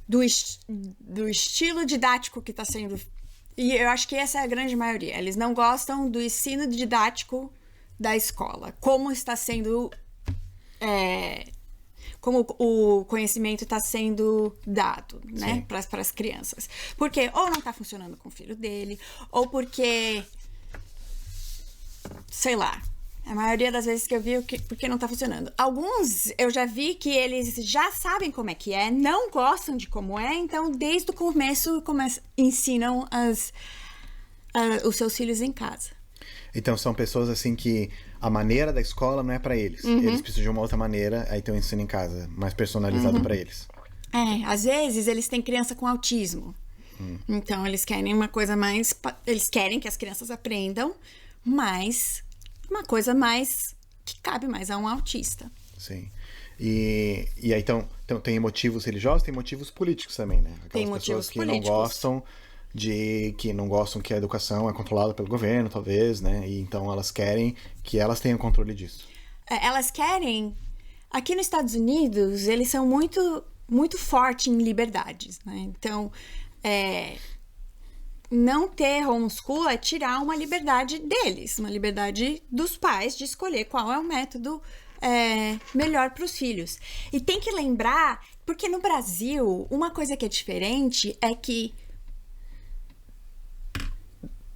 do estilo didático que está sendo... E eu acho que essa é a grande maioria. Eles não gostam do ensino didático da escola. Como está sendo... como o conhecimento está sendo dado, né, para as crianças. Porque ou não está funcionando com o filho dele, ou porque, sei lá, a maioria das vezes que eu vi, porque não está funcionando. Alguns eu já vi que eles já sabem como é que é, não gostam de como é, então desde o começo ensinam os seus filhos em casa. Então são pessoas assim que a maneira da escola não é pra eles. Eles precisam de uma outra maneira, aí tem um ensino em casa, mais personalizado pra eles. Às vezes eles têm criança com autismo. Então eles querem uma coisa mais... Eles querem que as crianças aprendam, mas uma coisa mais que cabe mais a um autista. Sim. E aí então tem motivos religiosos, tem motivos políticos também, né? Aquelas tem motivos pessoas que políticos. não gostam que a educação é controlada pelo governo, talvez, né? E então elas querem que elas tenham controle disso. Elas querem... Aqui nos Estados Unidos, eles são muito, muito fortes em liberdades, né? Então, não ter homeschool é tirar uma liberdade deles, uma liberdade dos pais de escolher qual é o método melhor para os filhos. E tem que lembrar, porque no Brasil, uma coisa que é diferente é que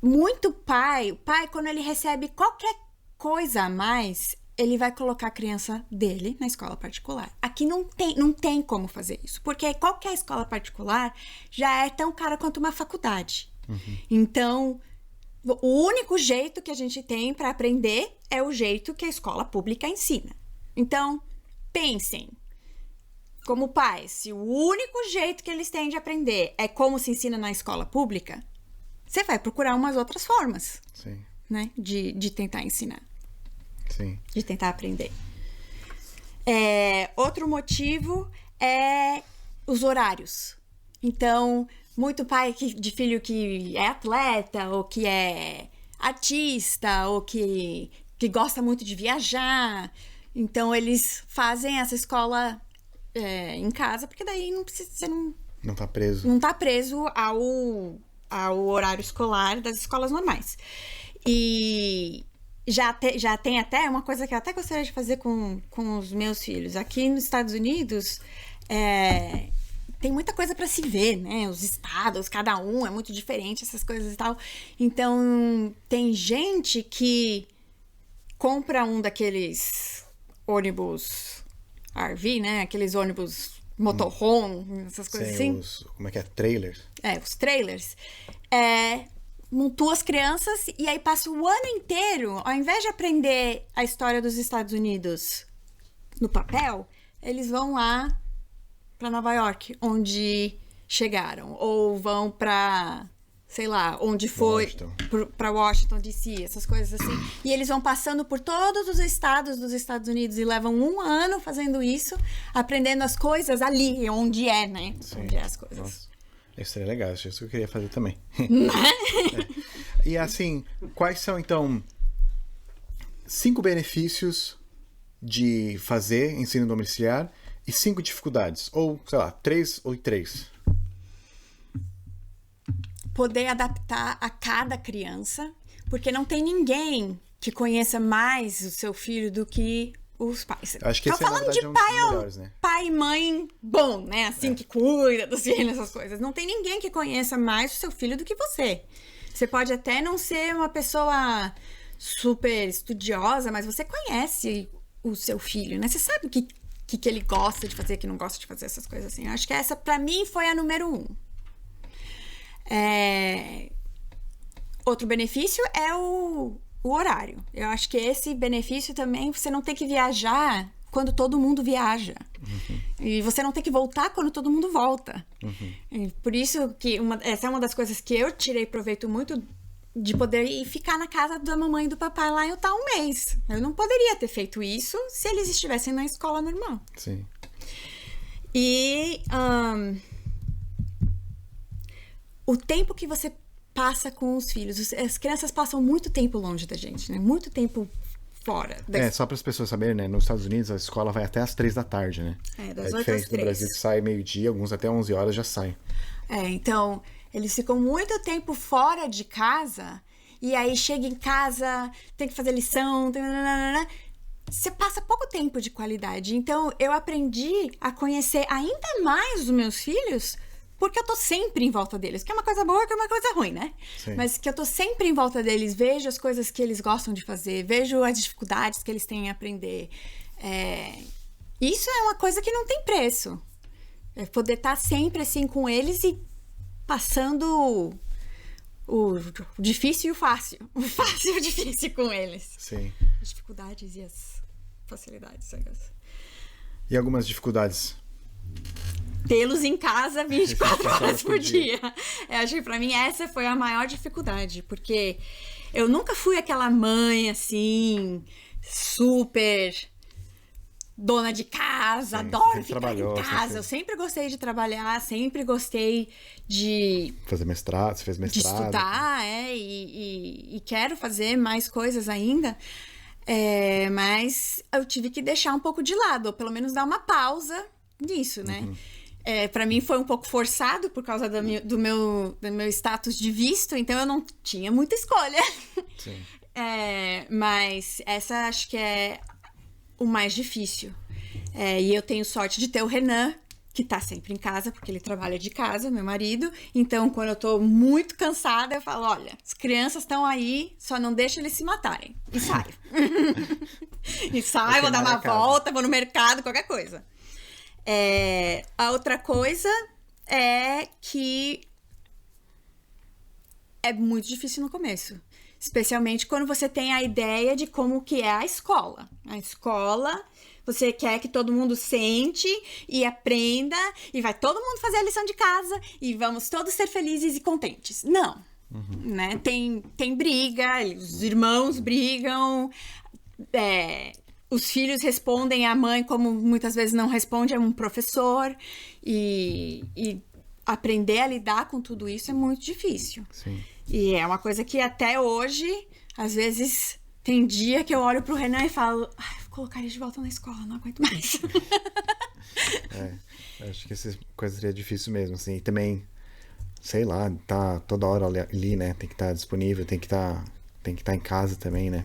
muito pai, quando ele recebe qualquer coisa a mais, ele vai colocar a criança dele na escola particular. Aqui não tem como fazer isso, porque qualquer escola particular já é tão cara quanto uma faculdade. Então, o único jeito que a gente tem para aprender é o jeito que a escola pública ensina. Então, pensem, como pais, se o único jeito que eles têm de aprender é como se ensina na escola pública, você vai procurar umas outras formas, Sim. né, de tentar ensinar. Sim. De tentar aprender. outro motivo é os horários. Então, muito pai de filho que é atleta, ou que é artista, ou que gosta muito de viajar. Então, eles fazem essa escola em casa, porque daí não precisa, você Não tá preso. não tá preso ao horário escolar das escolas normais. E já tem até uma coisa que eu até gostaria de fazer com os meus filhos. Aqui nos Estados Unidos, tem muita coisa para se ver, né? Os estados, cada um é muito diferente, essas coisas e tal. Então, tem gente que compra um daqueles ônibus RV, né? Aqueles ônibus motorhome, essas coisas assim. Como é que é? Trailers? Os trailers. Montou as crianças e aí passa o ano inteiro, ao invés de aprender a história dos Estados Unidos no papel, eles vão lá para Nova York, onde chegaram, ou vão para, sei lá, onde foi, para Washington DC, essas coisas assim. E eles vão passando por todos os estados dos Estados Unidos e levam um ano fazendo isso, aprendendo as coisas ali, onde né? Sim. Onde as coisas. Nossa. Isso seria legal, isso que eu queria fazer também. E assim, quais são então 5 benefícios de fazer ensino domiciliar e 5 dificuldades? Ou, sei lá, 3 ou 3? Poder adaptar a cada criança, porque não tem ninguém que conheça mais o seu filho do que os pais. Acho que Tô esse, na falando verdade, de é um dos pai, melhores, né? pai e mãe bom, né? Assim, que cuida dos filhos, essas coisas. Não tem ninguém que conheça mais o seu filho do que você. Você pode até não ser uma pessoa super estudiosa, mas você conhece o seu filho, né? Você sabe o que ele gosta de fazer, que não gosta de fazer, essas coisas assim. Eu acho que essa, pra mim, foi a número 1. Outro benefício é o horário. Eu acho que esse benefício também, você não tem que viajar quando todo mundo viaja. Uhum. E você não tem que voltar quando todo mundo volta. Uhum. Por isso que essa é uma das coisas que eu tirei proveito muito de poder ir ficar na casa da mamãe e do papai lá em Utah um mês. Eu não poderia ter feito isso se eles estivessem na escola normal. Sim. E o tempo que você passa com os filhos. As crianças passam muito tempo longe da gente, né? Muito tempo fora. Só para as pessoas saberem, né? Nos Estados Unidos a escola vai até às 3 da tarde, né? Das 8 diferente às 3. do Brasil que sai meio-dia, alguns até 11 horas já saem. Então, eles ficam muito tempo fora de casa e aí chega em casa, tem que fazer lição, você passa pouco tempo de qualidade. Então, eu aprendi a conhecer ainda mais os meus filhos porque eu tô sempre em volta deles. Que é uma coisa boa, que é uma coisa ruim, né? Sim. Mas que eu tô sempre em volta deles, vejo as coisas que eles gostam de fazer, vejo as dificuldades que eles têm em aprender. Isso é uma coisa que não tem preço. É poder estar sempre assim com eles e passando o difícil e o fácil. O fácil e o difícil com eles. Sim. As dificuldades e as facilidades, I guess. E algumas dificuldades? Tê-los em casa 24 horas por dia. Eu acho que pra mim essa foi a maior dificuldade, porque eu nunca fui aquela mãe assim, super dona de casa, adoro ficar em casa. Eu sempre gostei de trabalhar, sempre gostei de fazer mestrado, você fez mestrado. De estudar, e quero fazer mais coisas ainda. Mas eu tive que deixar um pouco de lado, ou pelo menos dar uma pausa nisso, né? Uhum. Para mim foi um pouco forçado por causa do meu status de visto, então eu não tinha muita escolha. Sim. Mas essa acho que é o mais difícil. E eu tenho sorte de ter o Renan, que tá sempre em casa, porque ele trabalha de casa, meu marido. Então, quando eu tô muito cansada, eu falo, olha, as crianças estão aí, só não deixa eles se matarem. E saio. Vou dar uma volta, vou no mercado, qualquer coisa. A outra coisa é que é muito difícil no começo. Especialmente quando você tem a ideia de como que é a escola. A escola, você quer que todo mundo sente e aprenda, e vai todo mundo fazer a lição de casa, e vamos todos ser felizes e contentes. Não. Né? Tem briga, os irmãos brigam, os filhos respondem à mãe como muitas vezes não responde a um professor. E aprender a lidar com tudo isso é muito difícil. Sim. E é uma coisa que até hoje, às vezes, tem dia que eu olho pro Renan e falo, vou colocar ele de volta na escola, não aguento mais. Acho que essa coisa seria difícil mesmo, assim. E também, sei lá, tá toda hora ali, né? Tem que estar disponível, tem que estar em casa também, né?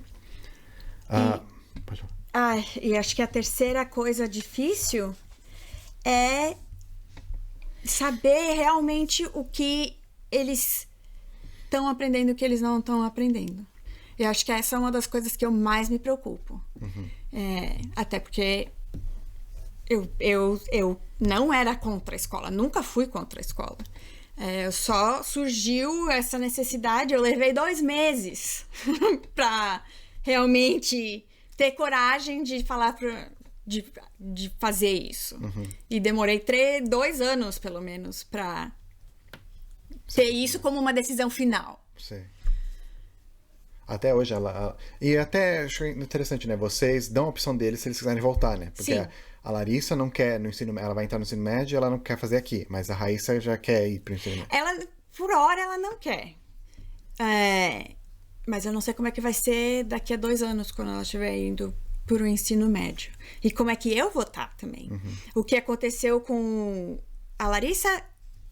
Pode falar. E acho que a terceira coisa difícil é saber realmente o que eles estão aprendendo e o que eles não estão aprendendo. Eu acho que essa é uma das coisas que eu mais me preocupo. Até porque eu não era contra a escola, nunca fui contra a escola. Só surgiu essa necessidade, eu levei 2 meses para realmente ter coragem de falar de fazer isso. E demorei 2 anos, pelo menos, para ter isso como uma decisão final. Sim. Até hoje e até acho interessante, né? Vocês dão a opção deles se eles quiserem voltar, né? Porque a Larissa não quer no ensino, ela vai entrar no ensino médio, ela não quer fazer aqui, mas a Raíssa já quer ir pro ensino médio. Ela, por hora, ela não quer. Mas eu não sei como é que vai ser daqui a 2 anos, quando ela estiver indo para o ensino médio. E como é que eu vou estar também. O que aconteceu com a Larissa,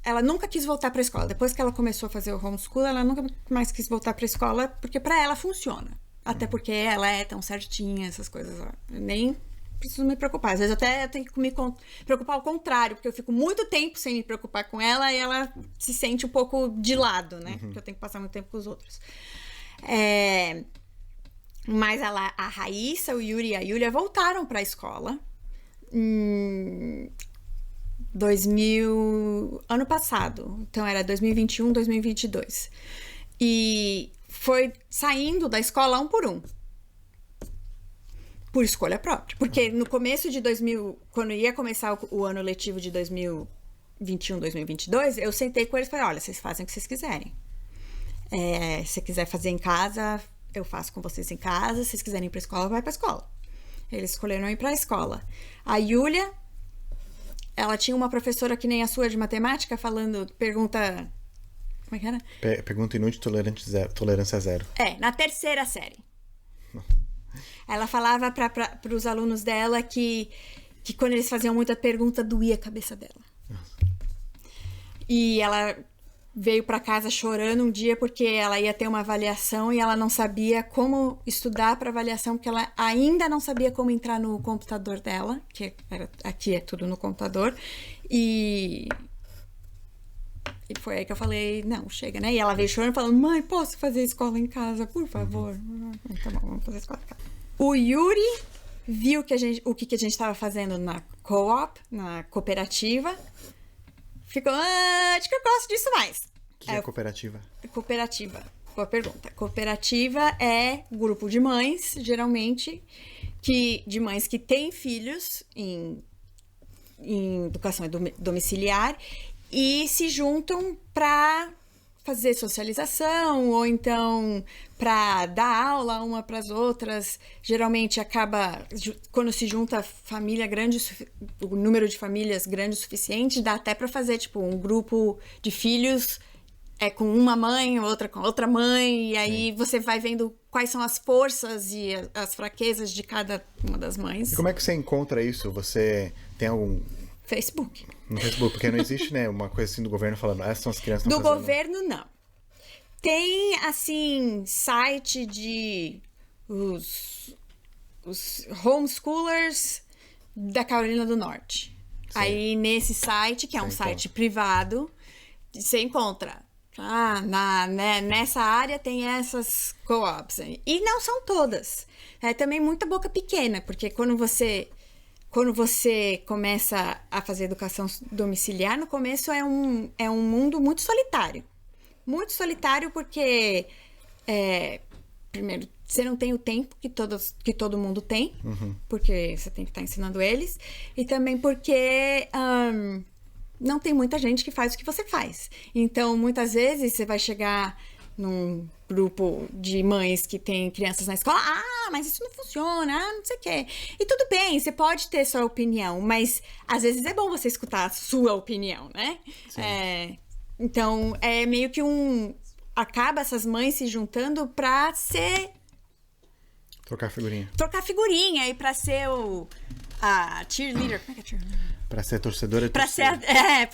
ela nunca quis voltar para a escola. Depois que ela começou a fazer o homeschool, ela nunca mais quis voltar para a escola, porque para ela funciona. Até porque ela é tão certinha, essas coisas. Eu nem preciso me preocupar. Às vezes até eu tenho que me preocupar ao contrário, porque eu fico muito tempo sem me preocupar com ela e ela se sente um pouco de lado, né? Porque eu tenho que passar muito tempo com os outros. Mas a Raíssa, o Yuri e a Yulia voltaram para a escola ano passado. Então era 2021, 2022. E foi saindo da escola um por um. Por escolha própria. Porque no começo de quando ia começar o ano letivo de 2021, 2022, eu sentei com eles e falei, olha, vocês fazem o que vocês quiserem. Se quiser fazer em casa, eu faço com vocês em casa. Se vocês quiserem ir pra escola, vai pra escola. Eles escolheram ir pra escola. A Yulia, ela tinha uma professora que nem a sua de matemática, pergunta... Como é que era? Pergunta inútil, tolerância zero. Na 3ª série. Ela falava para os alunos dela que quando eles faziam muita pergunta, doía a cabeça dela. E ela veio para casa chorando um dia porque ela ia ter uma avaliação e ela não sabia como estudar para avaliação, porque ela ainda não sabia como entrar no computador dela, aqui é tudo no computador, e foi aí que eu falei, não, chega, né? E ela veio chorando falando, mãe, posso fazer escola em casa, por favor? Tá bom, vamos fazer escola em casa. O Yuri viu o que a gente estava fazendo na co-op, na cooperativa. Ficou, acho que eu gosto disso mais. O que é cooperativa? Cooperativa, boa pergunta. Cooperativa é grupo de mães, geralmente, de mães que têm filhos em educação domiciliar e se juntam para fazer socialização ou então para dar aula uma para as outras. Geralmente acaba, quando se junta família grande, o número de famílias grande o suficiente, dá até para fazer tipo um grupo de filhos com uma mãe, outra com outra mãe, e aí você vai vendo quais são as forças e as fraquezas de cada uma das mães. E como é que você encontra isso? Você tem algum... Facebook. No Facebook, porque não existe, né, uma coisa assim do governo falando, essas são as crianças que do estão fazendo. governo, não. Tem, assim, site de os homeschoolers da Carolina do Norte. Sim. Aí, nesse site, que é um site privado, você encontra. Nessa área tem essas co-ops. E não são todas. É também muita boca pequena, porque quando você começa a fazer educação domiciliar, no começo é um mundo muito solitário. Muito solitário porque, primeiro, você não tem o tempo que todo mundo tem, porque você tem que estar ensinando eles, e também porque não tem muita gente que faz o que você faz. Então, muitas vezes, você vai chegar num grupo de mães que tem crianças na escola, mas isso não funciona, não sei o quê. E tudo bem, você pode ter sua opinião, mas às vezes é bom você escutar a sua opinião, né? Então, é meio que acaba essas mães se juntando pra ser... Trocar figurinha. Trocar figurinha e pra ser a cheerleader. Como é que é cheerleader? Pra ser a torcedora. Pra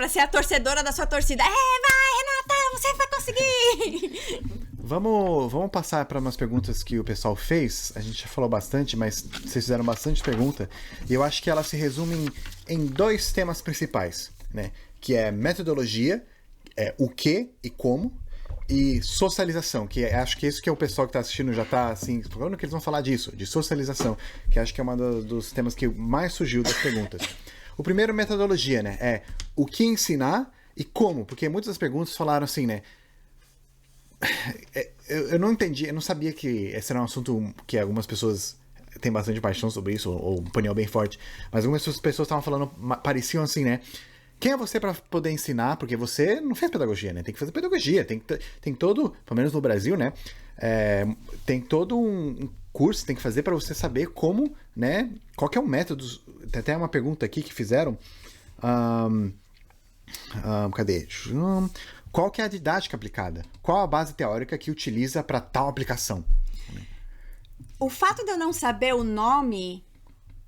ser a torcedora da sua torcida. Vai, Renata, você vai conseguir! Vamos passar para umas perguntas que o pessoal fez. A gente já falou bastante, mas vocês fizeram bastante pergunta. E eu acho que elas se resumem em 2 temas principais, né? Que é metodologia, o que e como, e socialização, que acho que isso que o pessoal que está assistindo já está assim, falando que eles vão falar disso, de socialização, que acho que é um dos temas que mais surgiu das perguntas. O primeiro, metodologia, né? É o que ensinar e como, porque muitas das perguntas falaram assim, né? Eu não entendi, eu não sabia que esse era um assunto que algumas pessoas têm bastante paixão sobre isso, ou um painel bem forte, mas algumas pessoas estavam falando, pareciam assim, né? Quem é você para poder ensinar? Porque você não fez pedagogia, né? Tem que fazer pedagogia. Tem todo, pelo menos no Brasil, né? Tem todo um curso que tem que fazer para você saber como, né? Qual que é o método. Tem até uma pergunta aqui que fizeram. Cadê? Qual que é a didática aplicada? Qual a base teórica que utiliza para tal aplicação? O fato de eu não saber o nome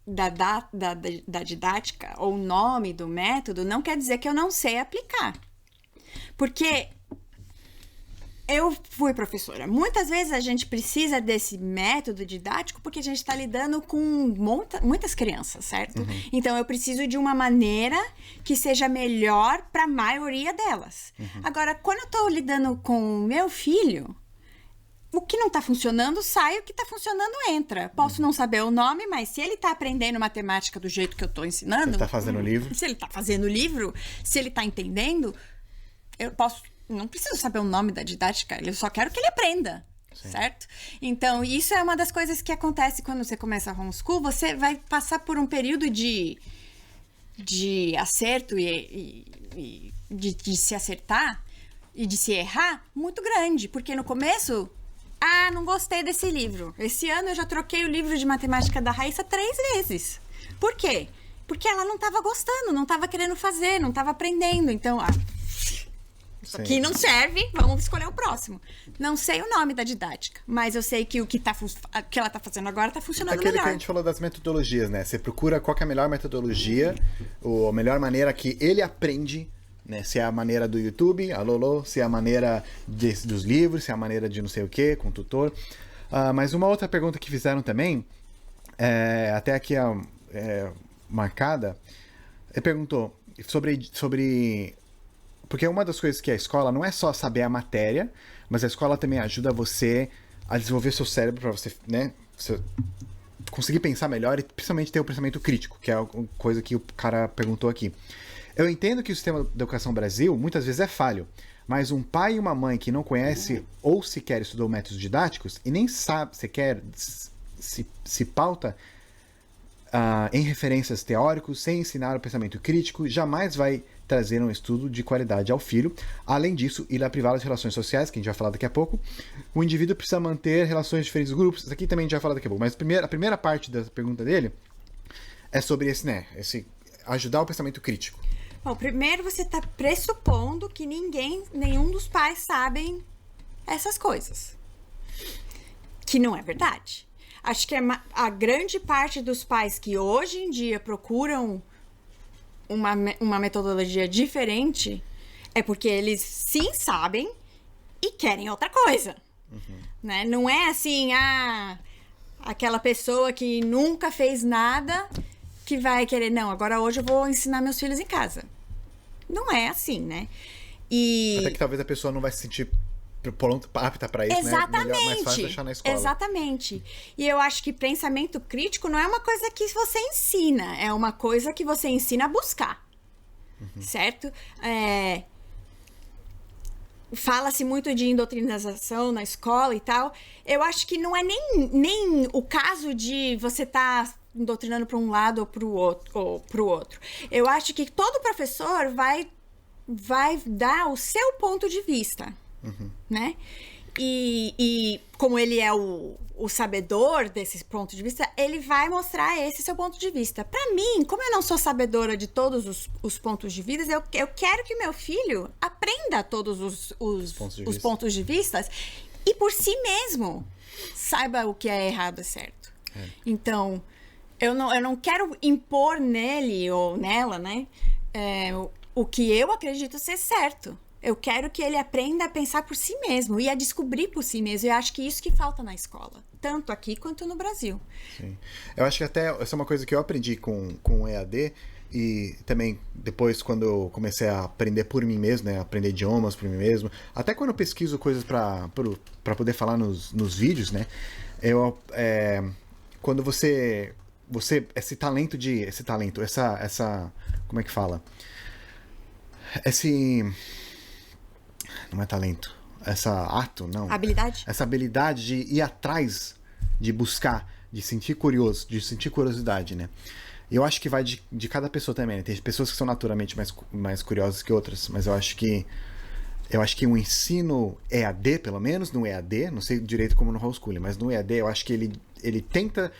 da didática ou o nome do método não quer dizer que eu não sei aplicar. Porque eu fui professora. Muitas vezes a gente precisa desse método didático porque a gente está lidando com muitas crianças, certo? Então eu preciso de uma maneira que seja melhor para a maioria delas. Agora, quando eu estou lidando com o meu filho, o que não está funcionando, sai, o que está funcionando, entra. Posso não saber o nome, mas se ele está aprendendo matemática do jeito que eu estou ensinando... Se ele está fazendo o livro. Se ele está fazendo o livro, se ele está entendendo, eu posso... Não preciso saber o nome da didática, eu só quero que ele aprenda, certo? Então, isso é uma das coisas que acontece quando você começa a homeschool. Você vai passar por um período de acerto e de se acertar e de se errar muito grande, porque no começo... não gostei desse livro. Esse ano eu já troquei o livro de matemática da Raíssa 3 vezes. Por quê? Porque ela não estava gostando, não estava querendo fazer, não estava aprendendo. Então, isso aqui não serve, vamos escolher o próximo. Não sei o nome da didática, mas eu sei que o que ela está fazendo agora está funcionando Aquele melhor. que a gente falou das metodologias, né? Você procura qual que é a melhor metodologia, ou a melhor maneira que ele aprende, né? Se é a maneira do YouTube, a Lolo, se é a maneira dos livros, se é a maneira de não sei o que, com o tutor. Mas uma outra pergunta que fizeram também, até aqui marcada, ele perguntou sobre... Porque uma das coisas que a escola não é só saber a matéria, mas a escola também ajuda você a desenvolver seu cérebro para você, né, conseguir pensar melhor e principalmente ter o pensamento crítico, que é a coisa que o cara perguntou aqui. Eu entendo que o sistema de educação no Brasil muitas vezes é falho, mas um pai e uma mãe que não conhece ou sequer estudou métodos didáticos e nem sabe sequer se pauta em referências teóricos, sem ensinar o pensamento crítico, jamais vai trazer um estudo de qualidade ao filho. Além disso, irá privá-lo de relações sociais, que a gente vai falar daqui a pouco. O indivíduo precisa manter relações de diferentes grupos. Isso aqui também a gente vai falar daqui a pouco. Mas a primeira parte da pergunta dele é sobre esse ajudar o pensamento crítico. Bom, primeiro você está pressupondo que nenhum dos pais sabem essas coisas. Que não é verdade. Acho que a grande parte dos pais que hoje em dia procuram uma metodologia diferente é porque eles sim sabem e querem outra coisa. Né? Não é assim, aquela pessoa que nunca fez nada que vai querer, não, agora hoje eu vou ensinar meus filhos em casa. Não é assim, né? Até que talvez a pessoa não vai se sentir apta para isso, exatamente, né? Mais fácil deixar na escola. Exatamente. E eu acho que pensamento crítico não é uma coisa que você ensina, é uma coisa que você ensina a buscar. Certo? Fala-se muito de indoctrinação na escola e tal. Eu acho que não é nem o caso de você estar doutrinando para um lado ou para o outro. Eu acho que todo professor vai dar o seu ponto de vista, né? E como ele é o sabedor desse ponto de vista, ele vai mostrar esse seu ponto de vista. Pra mim, como eu não sou sabedora de todos os pontos de vista, eu quero que meu filho aprenda todos os pontos de vista e por si mesmo saiba o que é errado e certo. Então, eu não quero impor nele ou nela, né, o que eu acredito ser certo. Eu quero que ele aprenda a pensar por si mesmo e a descobrir por si mesmo. Eu acho que isso que falta na escola, tanto aqui quanto no Brasil. Sim. Eu acho que até essa é uma coisa que eu aprendi com o EAD e também depois quando eu comecei a aprender por mim mesmo, né, aprender idiomas por mim mesmo, até quando eu pesquiso coisas para poder falar nos vídeos, né, quando você essa como é que fala? Não é talento. Essa habilidade de ir atrás, de buscar, de sentir curiosidade, né? E eu acho que vai de cada pessoa também, né? Tem pessoas que são naturalmente mais curiosas que outras, mas eu acho que o ensino EAD, pelo menos no EAD, não sei direito como no homeschooling, mas no EAD eu acho que ele tenta,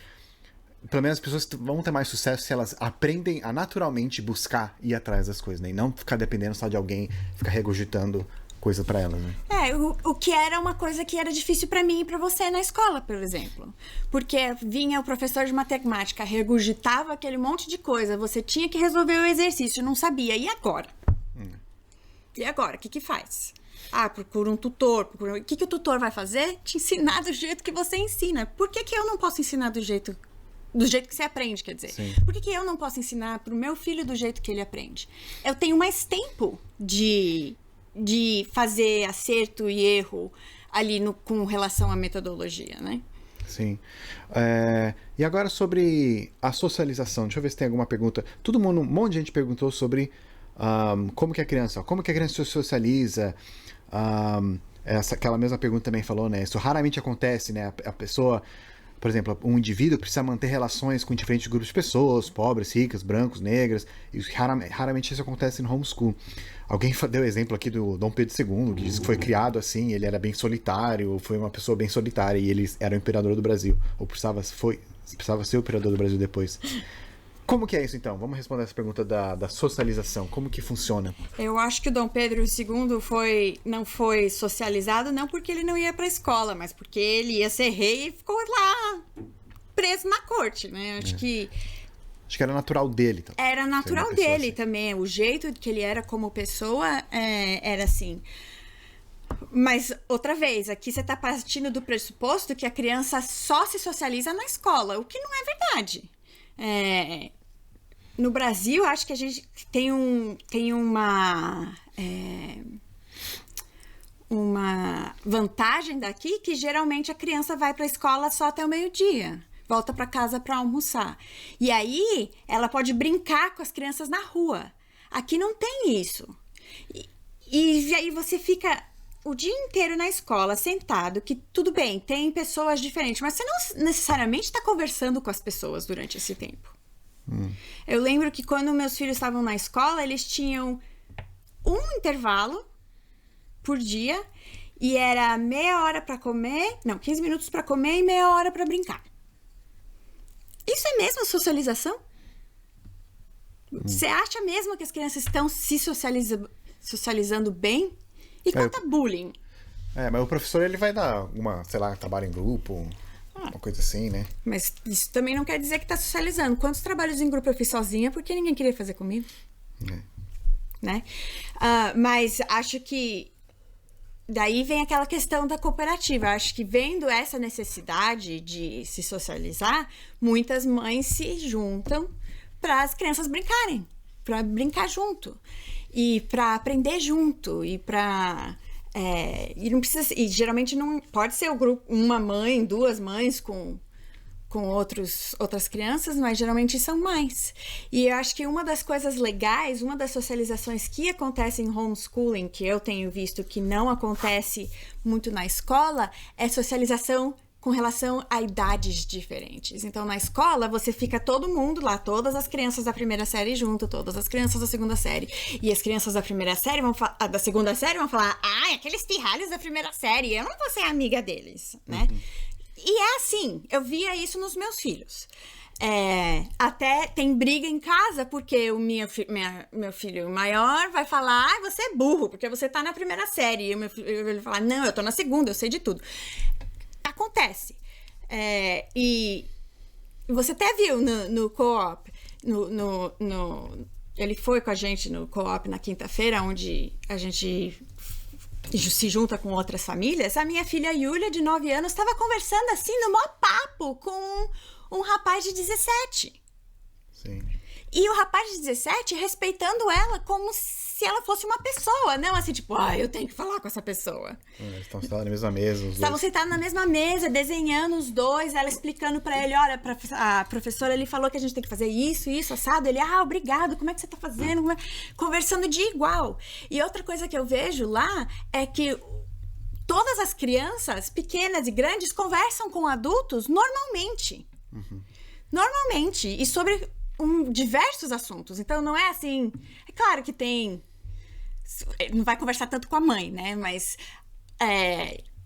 pelo menos as pessoas vão ter mais sucesso se elas aprendem a naturalmente buscar ir atrás das coisas, né? E não ficar dependendo só de alguém, ficar regurgitando coisa pra elas, né? O que era uma coisa que era difícil pra mim e pra você na escola, por exemplo. Porque vinha o professor de matemática, regurgitava aquele monte de coisa, você tinha que resolver o exercício, não sabia. E agora? E agora? O que faz? Procura um tutor. O que o tutor vai fazer? Te ensinar do jeito que você ensina. Por que eu não posso ensinar do jeito que você aprende, quer dizer? Sim. Por que eu não posso ensinar pro meu filho do jeito que ele aprende? Eu tenho mais tempo de fazer acerto e erro ali com relação à metodologia, né? Sim. E agora sobre a socialização. Deixa eu ver se tem alguma pergunta. Um monte de gente perguntou sobre como que a criança se socializa. Aquela mesma pergunta também falou, né? Isso raramente acontece, né? A pessoa, por exemplo, um indivíduo precisa manter relações com diferentes grupos de pessoas, pobres, ricas, brancos, negras, e raramente isso acontece no homeschool. Alguém deu exemplo aqui do Dom Pedro II, que diz que foi criado assim, ele era bem solitário, foi uma pessoa bem solitária, e ele era o imperador do Brasil, ou precisava ser o imperador do Brasil depois. Como que é isso, então? Vamos responder essa pergunta da socialização. Como que funciona? Eu acho que o Dom Pedro II não foi socializado, não porque ele não ia pra escola, mas porque ele ia ser rei e ficou lá preso na corte, né? Acho que era natural dele. Então. Era natural dele assim. Também. O jeito que ele era como pessoa era assim. Mas, outra vez, aqui você tá partindo do pressuposto que a criança só se socializa na escola, o que não é verdade. No Brasil, acho que a gente tem uma vantagem daqui que geralmente a criança vai para a escola só até o meio-dia, volta para casa para almoçar. E aí ela pode brincar com as crianças na rua. Aqui não tem isso. E aí você fica o dia inteiro na escola, sentado, que tudo bem, tem pessoas diferentes, mas você não necessariamente está conversando com as pessoas durante esse tempo. Eu lembro que quando meus filhos estavam na escola, eles tinham um intervalo por dia e era meia hora para comer, 15 minutos para comer e meia hora para brincar. Isso é mesmo socialização? Você acha mesmo que as crianças estão se socializando bem? E quanto a bullying? Mas o professor ele vai dar trabalho em grupo, uma coisa assim, né? Mas isso também não quer dizer que tá socializando. Quantos trabalhos em grupo eu fiz sozinha porque ninguém queria fazer comigo? Né? Mas acho que daí vem aquela questão da cooperativa. Acho que vendo essa necessidade de se socializar, muitas mães se juntam para as crianças brincarem, para brincar junto. E para aprender junto, e para e não precisa, e geralmente não pode ser o grupo, uma mãe, duas mães com outras crianças, mas geralmente são mais. E eu acho que uma das coisas legais, uma das socializações que acontece em homeschooling, que eu tenho visto que não acontece muito na escola, é socialização com relação a idades diferentes. Então, na escola, você fica todo mundo lá, todas as crianças da primeira série junto, todas as crianças da segunda série. E as crianças da primeira série da segunda série vão falar, aqueles pirralhos da primeira série, eu não vou ser amiga deles, né? E é assim, eu via isso nos meus filhos. Até tem briga em casa, porque o meu filho maior vai falar, você é burro, porque você tá na primeira série. E o meu filho ele vai falar, não, eu tô na segunda, eu sei de tudo. Acontece. E você até viu no co-op, ele foi com a gente no co-op na quinta-feira, onde a gente se junta com outras famílias. A minha filha Yulia, de 9 anos, estava conversando assim, no maior papo, com um rapaz de 17. Sim. E o rapaz de 17 respeitando ela como se ela fosse uma pessoa, não assim, tipo, eu tenho que falar com essa pessoa. Eles estão sentados na mesma mesa. Estavam sentados na mesma mesa, desenhando os dois, ela explicando pra ele, olha, a professora, ele falou que a gente tem que fazer isso, assado. Ele, obrigado, como é que você tá fazendo? Conversando de igual. E outra coisa que eu vejo lá é que todas as crianças, pequenas e grandes, conversam com adultos normalmente. Normalmente. E sobre diversos assuntos. Então, não é assim... É claro que tem... Não vai conversar tanto com a mãe, né? Mas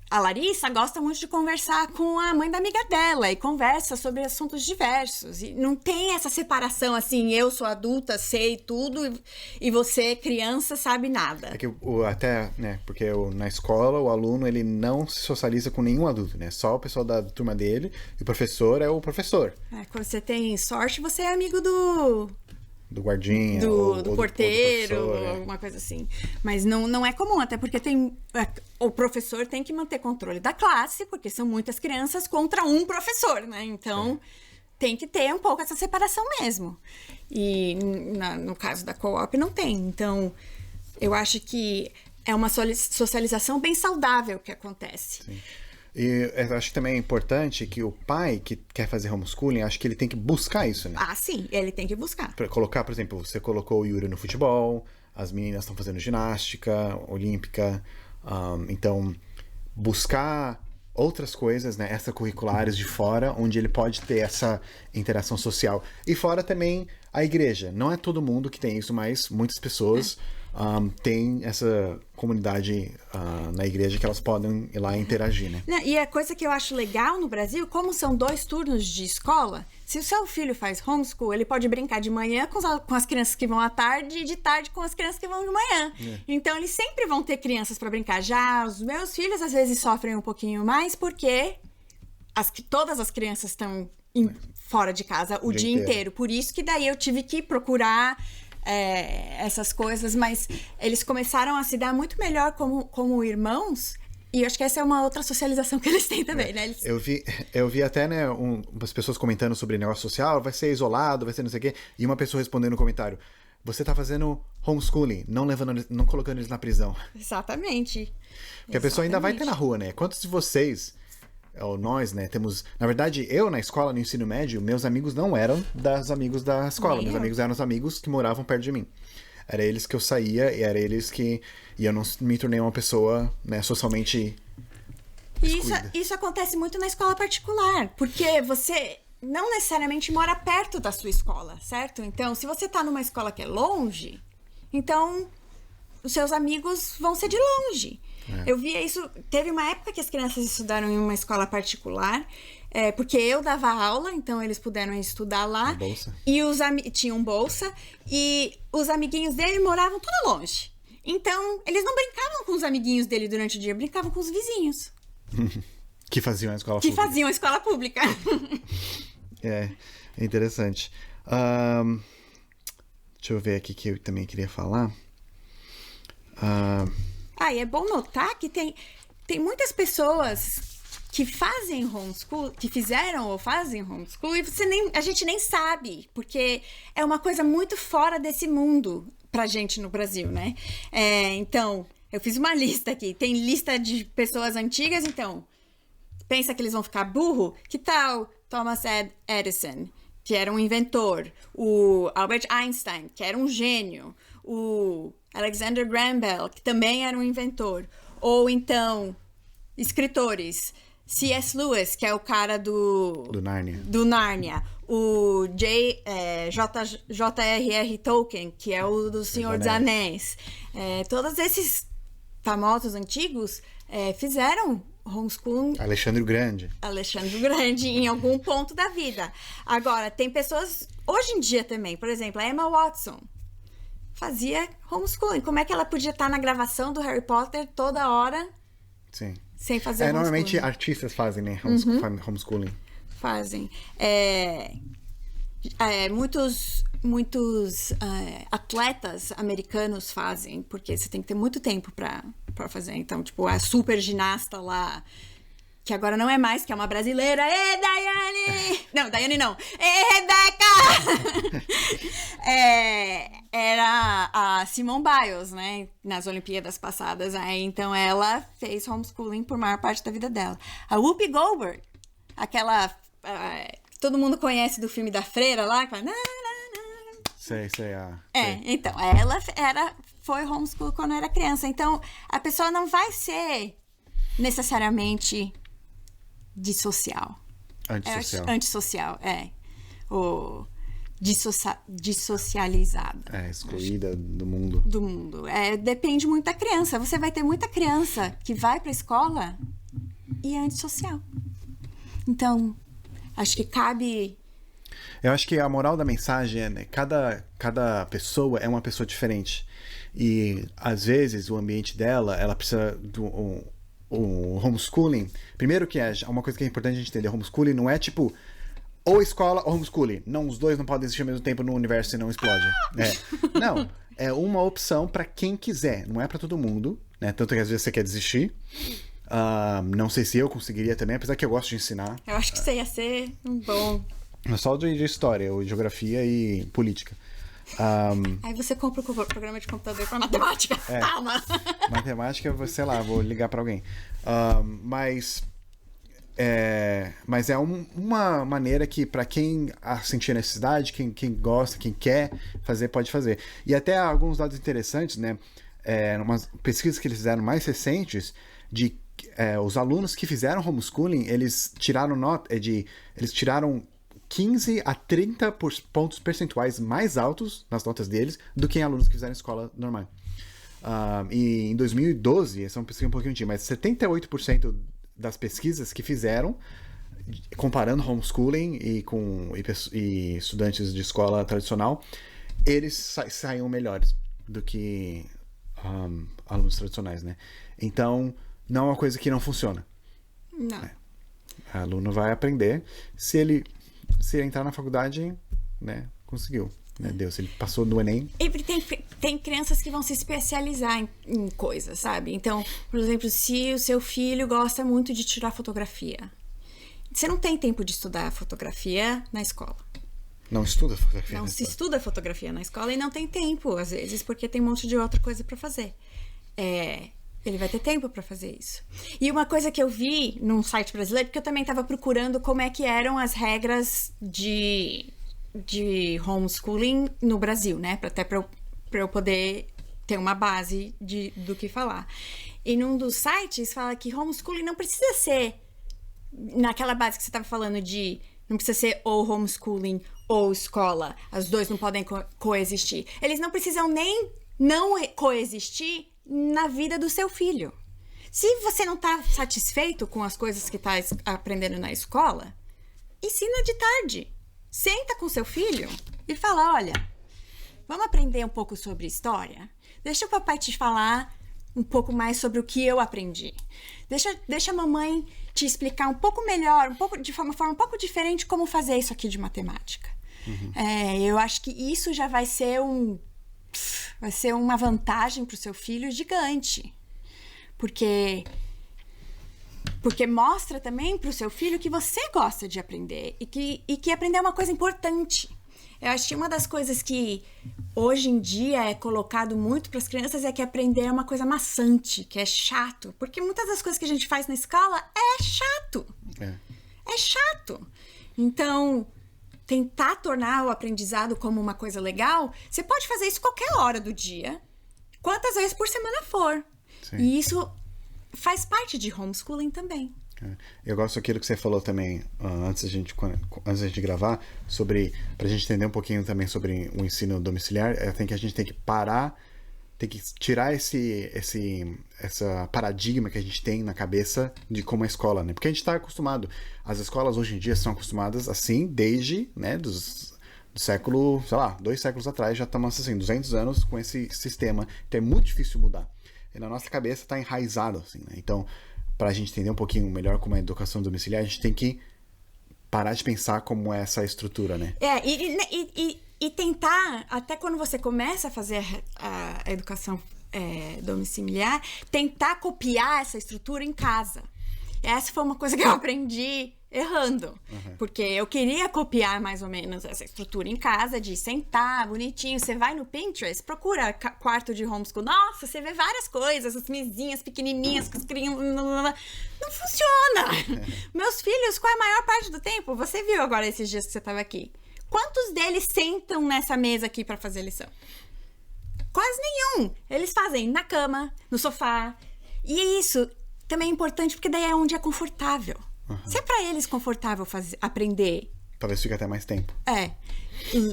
a Larissa gosta muito de conversar com a mãe da amiga dela. E conversa sobre assuntos diversos. E não tem essa separação assim... Eu sou adulta, sei tudo. E você, criança, sabe nada. É que até, né? Porque na escola, o aluno, ele não se socializa com nenhum adulto, né? Só o pessoal da turma dele. E o professor é o professor. Quando você tem sorte, você é amigo do guardinha, do porteiro, do alguma coisa assim. Mas não é comum, até porque o professor tem que manter controle da classe, porque são muitas crianças contra um professor, né? Então, tem que ter um pouco essa separação mesmo. E no caso da co-op não tem. Então, eu acho que é uma socialização bem saudável que acontece. Sim. E eu acho que também é importante que o pai que quer fazer homeschooling, acho que ele tem que buscar isso, né? Sim, ele tem que buscar. Pra colocar, por exemplo, você colocou o Yuri no futebol, as meninas estão fazendo ginástica olímpica, então buscar outras coisas, né, extracurriculares de fora, onde ele pode ter essa interação social. E fora também a igreja. Não é todo mundo que tem isso, mas muitas pessoas têm essa comunidade na igreja que elas podem ir lá e interagir, né? E a coisa que eu acho legal no Brasil, como são 2 turnos de escola, se o seu filho faz homeschool, ele pode brincar de manhã com as crianças que vão à tarde e de tarde com as crianças que vão de manhã. Então, eles sempre vão ter crianças para brincar. Já os meus filhos, às vezes, sofrem um pouquinho mais porque todas as crianças estão fora de casa o dia inteiro. Por isso que daí eu tive que procurar essas coisas, mas eles começaram a se dar muito melhor como irmãos. E eu acho que essa é uma outra socialização que eles têm também, né? Eu vi até, né, umas pessoas comentando sobre negócio social, vai ser isolado, vai ser não sei o quê, e uma pessoa respondendo no comentário, você tá fazendo homeschooling, não colocando eles na prisão. Exatamente. Porque a pessoa ainda vai ter na rua, né? Quantos de vocês, ou nós, né, temos... Na verdade, eu na escola, no ensino médio, meus amigos não eram dos amigos da escola, meus amigos eram os amigos que moravam perto de mim. Era eles que eu saía e era eles que... E eu não me tornei uma pessoa, né, socialmente excluída. Isso acontece muito na escola particular, porque você não necessariamente mora perto da sua escola, certo? Então, se você tá numa escola que é longe, então os seus amigos vão ser de longe. Eu via isso... Teve uma época que as crianças estudaram em uma escola particular, porque eu dava aula, então eles puderam estudar lá. Bolsa. E tinham bolsa, e os amiguinhos dele moravam tudo longe. Então, eles não brincavam com os amiguinhos dele durante o dia, brincavam com os vizinhos. Que faziam a escola pública. Que faziam a escola pública. É interessante. Deixa eu ver aqui que eu também queria falar. E é bom notar que tem muitas pessoas que fazem homeschool, que fizeram ou fazem homeschool, e a gente nem sabe, porque é uma coisa muito fora desse mundo pra gente no Brasil, né? Então, eu fiz uma lista aqui. Tem lista de pessoas antigas, então, pensa que eles vão ficar burro? Que tal Thomas Edison, que era um inventor, o Albert Einstein, que era um gênio, o Alexander Graham Bell, que também era um inventor, ou então escritores, C.S. Lewis, que é o cara Do Narnia. do Nárnia. O J.R.R. Tolkien, que é o do Senhor dos Anéis. Todos esses famosos antigos fizeram homeschooling. Alexandre o Grande. Alexandre o Grande, em algum ponto da vida. Agora, tem pessoas, hoje em dia também, por exemplo, a Emma Watson fazia homeschooling. Como é que ela podia estar na gravação do Harry Potter toda hora Sim. sem fazer homeschooling? Normalmente artistas fazem, né? Homeschooling. Fazem. Muitos atletas americanos fazem, porque você tem que ter muito tempo pra fazer. Então, tipo, a super ginasta lá, que agora não é mais, que é uma brasileira. Ê, Daiane! Não, Daiane não. Ê, Rebeca! Era a Simone Biles, né? Nas Olimpíadas passadas. Então, ela fez homeschooling por maior parte da vida dela. A Whoopi Goldberg, aquela... que todo mundo conhece do filme da Freira lá, que fala... Sei. Então, ela foi homeschool quando era criança. Então, a pessoa não vai ser necessariamente dissocial. Antissocial. Ou dissocializada. Excluída do mundo. Do mundo. Depende muito da criança. Você vai ter muita criança que vai pra escola e é antissocial. Então, acho que cabe... Eu acho que a moral da mensagem é, né, cada pessoa é uma pessoa diferente. E, às vezes, o ambiente dela, ela precisa do homeschooling. Primeiro que uma coisa que é importante a gente entender, homeschooling não é tipo ou escola ou homeschooling. Não, os dois não podem existir ao mesmo tempo no universo e não explode. Não, é uma opção para quem quiser, não é para todo mundo, né? Tanto que às vezes você quer desistir. Não sei se eu conseguiria também, apesar que eu gosto de ensinar. Eu acho que você ia ser um bom... Só de história, ou geografia e política. Aí você compra o programa de computador para matemática. Calma! Matemática, sei lá, vou ligar para alguém. Mas é uma maneira que, para quem sentir necessidade, quem gosta, quem quer fazer, pode fazer. E até alguns dados interessantes, né? Umas pesquisas que eles fizeram mais recentes, de os alunos que fizeram homeschooling, eles tiraram eles tiraram 15 a 30 pontos percentuais mais altos nas notas deles do que em alunos que fizeram escola normal. E em 2012, essa é uma pesquisa um pouquinho antiga, mas 78% das pesquisas que fizeram, comparando homeschooling e estudantes de escola tradicional, eles saíam melhores do que alunos tradicionais, né? Então, não é uma coisa que não funciona. Não. O aluno vai aprender se ele entrar na faculdade, né, conseguiu, né, Deus, ele passou no Enem. E tem crianças que vão se especializar em coisas, sabe? Então, por exemplo, se o seu filho gosta muito de tirar fotografia, você não tem tempo de estudar fotografia na escola. Não estuda fotografia. Não se estuda fotografia na escola e não tem tempo, às vezes, porque tem um monte de outra coisa para fazer. Ele vai ter tempo para fazer isso. E uma coisa que eu vi num site brasileiro, porque eu também estava procurando como é que eram as regras de homeschooling no Brasil, né? Até para eu poder ter uma base do que falar. E num dos sites fala que homeschooling não precisa ser naquela base que você estava falando de... Não precisa ser ou homeschooling ou escola. As duas não podem coexistir. Eles não precisam nem não coexistir na vida do seu filho. Se você não está satisfeito com as coisas que está aprendendo na escola, ensina de tarde. Senta com seu filho e fala, olha, vamos aprender um pouco sobre história? Deixa o papai te falar um pouco mais sobre o que eu aprendi. Deixa a mamãe te explicar um pouco melhor, de uma forma um pouco diferente como fazer isso aqui de matemática. Eu acho que isso já vai ser uma vantagem para o seu filho gigante. Porque mostra também para o seu filho que você gosta de aprender e que aprender é uma coisa importante. Eu acho que uma das coisas que hoje em dia é colocado muito para as crianças é que aprender é uma coisa maçante, que é chato. Porque muitas das coisas que a gente faz na escola é chato. É chato. Então, tentar tornar o aprendizado como uma coisa legal, você pode fazer isso qualquer hora do dia, quantas vezes por semana for. Sim. E isso faz parte de homeschooling também. Eu gosto daquilo que você falou também antes da gente gravar, sobre, pra gente entender um pouquinho também sobre o ensino domiciliar, que a gente tem que parar, tem que tirar essa paradigma que a gente tem na cabeça de como é a escola, né? Porque a gente tá acostumado, as escolas hoje em dia são acostumadas assim desde, né, do século, sei lá, 2 séculos atrás, já estamos assim, 200 anos com esse sistema, então é muito difícil mudar. E na nossa cabeça tá enraizado, assim, né? Então, para a gente entender um pouquinho melhor como é a educação domiciliar, a gente tem que parar de pensar como é essa estrutura, né? E tentar, até quando você começa a fazer a educação domiciliar, tentar copiar essa estrutura em casa. Essa foi uma coisa que eu aprendi errando. Porque eu queria copiar mais ou menos essa estrutura em casa, de sentar bonitinho. Você vai no Pinterest, procura quarto de homeschool. Nossa, você vê várias coisas, as mesinhas pequenininhas com as crianças. Não funciona! Meus filhos, qual é a maior parte do tempo? Você viu agora esses dias que você estava aqui. Quantos deles sentam nessa mesa aqui para fazer lição? Quase nenhum. Eles fazem na cama, no sofá. E isso também é importante, porque daí é onde é confortável. Se é pra eles confortável aprender... Talvez fique até mais tempo.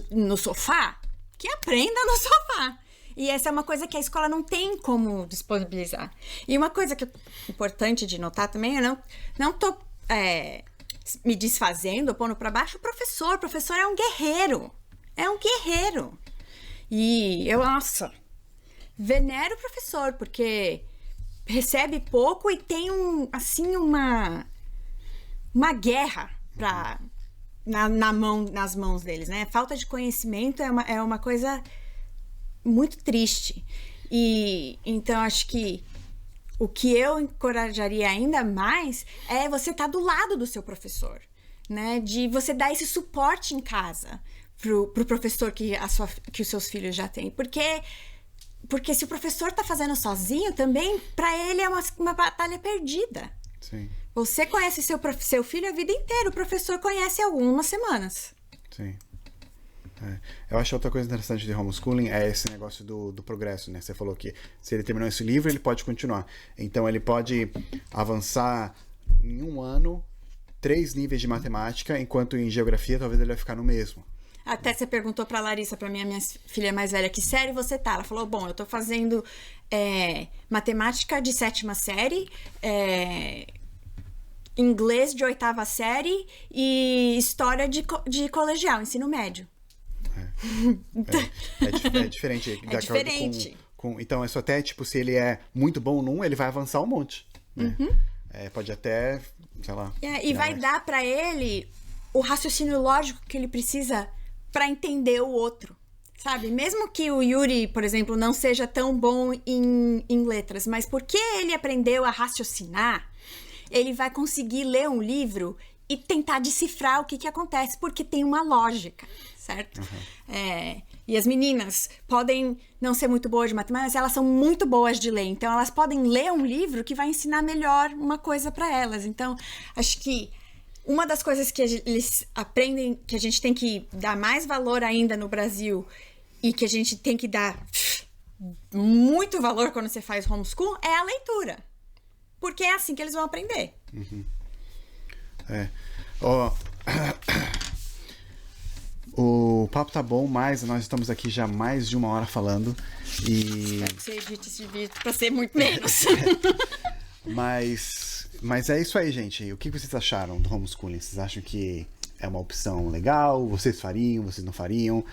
No sofá, que aprenda no sofá. E essa é uma coisa que a escola não tem como disponibilizar. E uma coisa que é importante de notar também, eu não tô me desfazendo, pondo pra baixo o professor. O professor é um guerreiro. É um guerreiro. E eu, nossa, venero o professor, porque recebe pouco e tem uma guerra nas mãos deles, né? Falta de conhecimento é uma coisa muito triste. E então acho que o que eu encorajaria ainda mais é você estar do lado do seu professor, né? De você dar esse suporte em casa pro professor que os seus filhos já têm. Porque se o professor tá fazendo sozinho, também para ele é uma batalha perdida. Sim. Você conhece seu filho a vida inteira, o professor conhece algumas semanas. Sim. Eu acho outra coisa interessante de homeschooling é esse negócio do progresso, né? Você falou que se ele terminou esse livro, ele pode continuar. Então ele pode avançar em um ano 3 níveis de matemática, enquanto em geografia talvez ele vai ficar no mesmo. Até você perguntou pra Larissa, pra minha filha mais velha, que série você tá? Ela falou, bom, eu tô fazendo matemática de 7ª série, inglês de 8ª série e história de colegial, ensino médio. É diferente. É diferente. Então, isso até, tipo, se ele é muito bom num, ele vai avançar um monte. Né? Pode até, sei lá... E vai dar pra ele o raciocínio lógico que ele precisa pra entender o outro, sabe? Mesmo que o Yuri, por exemplo, não seja tão bom em letras, mas porque ele aprendeu a raciocinar, ele vai conseguir ler um livro e tentar decifrar o que acontece, porque tem uma lógica, certo? E as meninas podem não ser muito boas de matemática, mas elas são muito boas de ler. Então, elas podem ler um livro que vai ensinar melhor uma coisa para elas. Então, acho que uma das coisas que eles aprendem, que a gente tem que dar mais valor ainda no Brasil e que a gente tem que dar muito valor quando você faz homeschool é a leitura. Porque é assim que eles vão aprender. O papo tá bom, mas nós estamos aqui já mais de 1 hora falando. Espero que você edite esse vídeo pra ser muito menos. Mas é isso aí, gente. O que vocês acharam do homeschooling? Vocês acham que é uma opção legal? Vocês fariam? Vocês não fariam?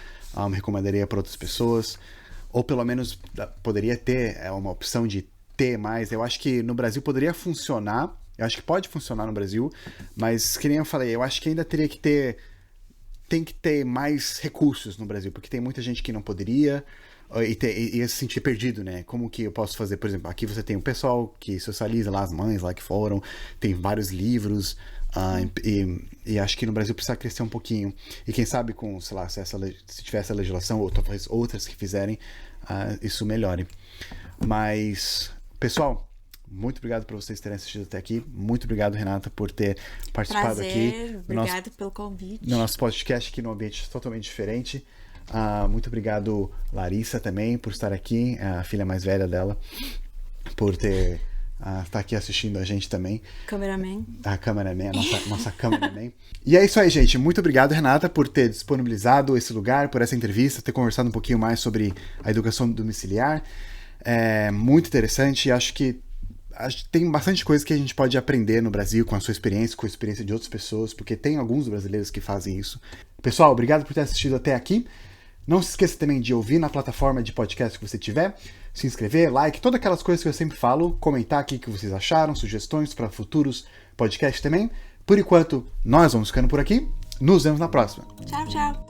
Recomendaria para outras pessoas? Ou pelo menos poderia ter uma opção de ter mais? Eu acho que no Brasil poderia funcionar. Eu acho que pode funcionar no Brasil. Mas, que nem eu falei, eu acho que ainda teria que ter... Tem que ter mais recursos no Brasil. Porque tem muita gente que não poderia... E se sentir perdido, né? Como que eu posso fazer, por exemplo, aqui você tem um pessoal que socializa lá, as mães lá que foram, tem vários livros, e acho que no Brasil precisa crescer um pouquinho. E quem sabe com, sei lá, se tiver essa legislação, ou talvez outras que fizerem, isso melhore. Mas, pessoal, muito obrigado por vocês terem assistido até aqui. Muito obrigado, Renata, por ter participado aqui. Obrigado pelo convite. No nosso podcast aqui, num ambiente totalmente diferente. Muito obrigado, Larissa, também, por estar aqui, a filha mais velha dela, por ter tá aqui assistindo a gente também. Cameraman. A cameraman, nossa cameraman. E é isso aí, gente. Muito obrigado, Renata, por ter disponibilizado esse lugar, por essa entrevista, ter conversado um pouquinho mais sobre a educação domiciliar. É muito interessante. Acho que tem bastante coisa que a gente pode aprender no Brasil com a sua experiência, com a experiência de outras pessoas, porque tem alguns brasileiros que fazem isso. Pessoal, obrigado por ter assistido até aqui. Não se esqueça também de ouvir na plataforma de podcast que você tiver, se inscrever, like, todas aquelas coisas que eu sempre falo, comentar aqui o que vocês acharam, sugestões para futuros podcasts também. Por enquanto, nós vamos ficando por aqui. Nos vemos na próxima. Tchau, tchau.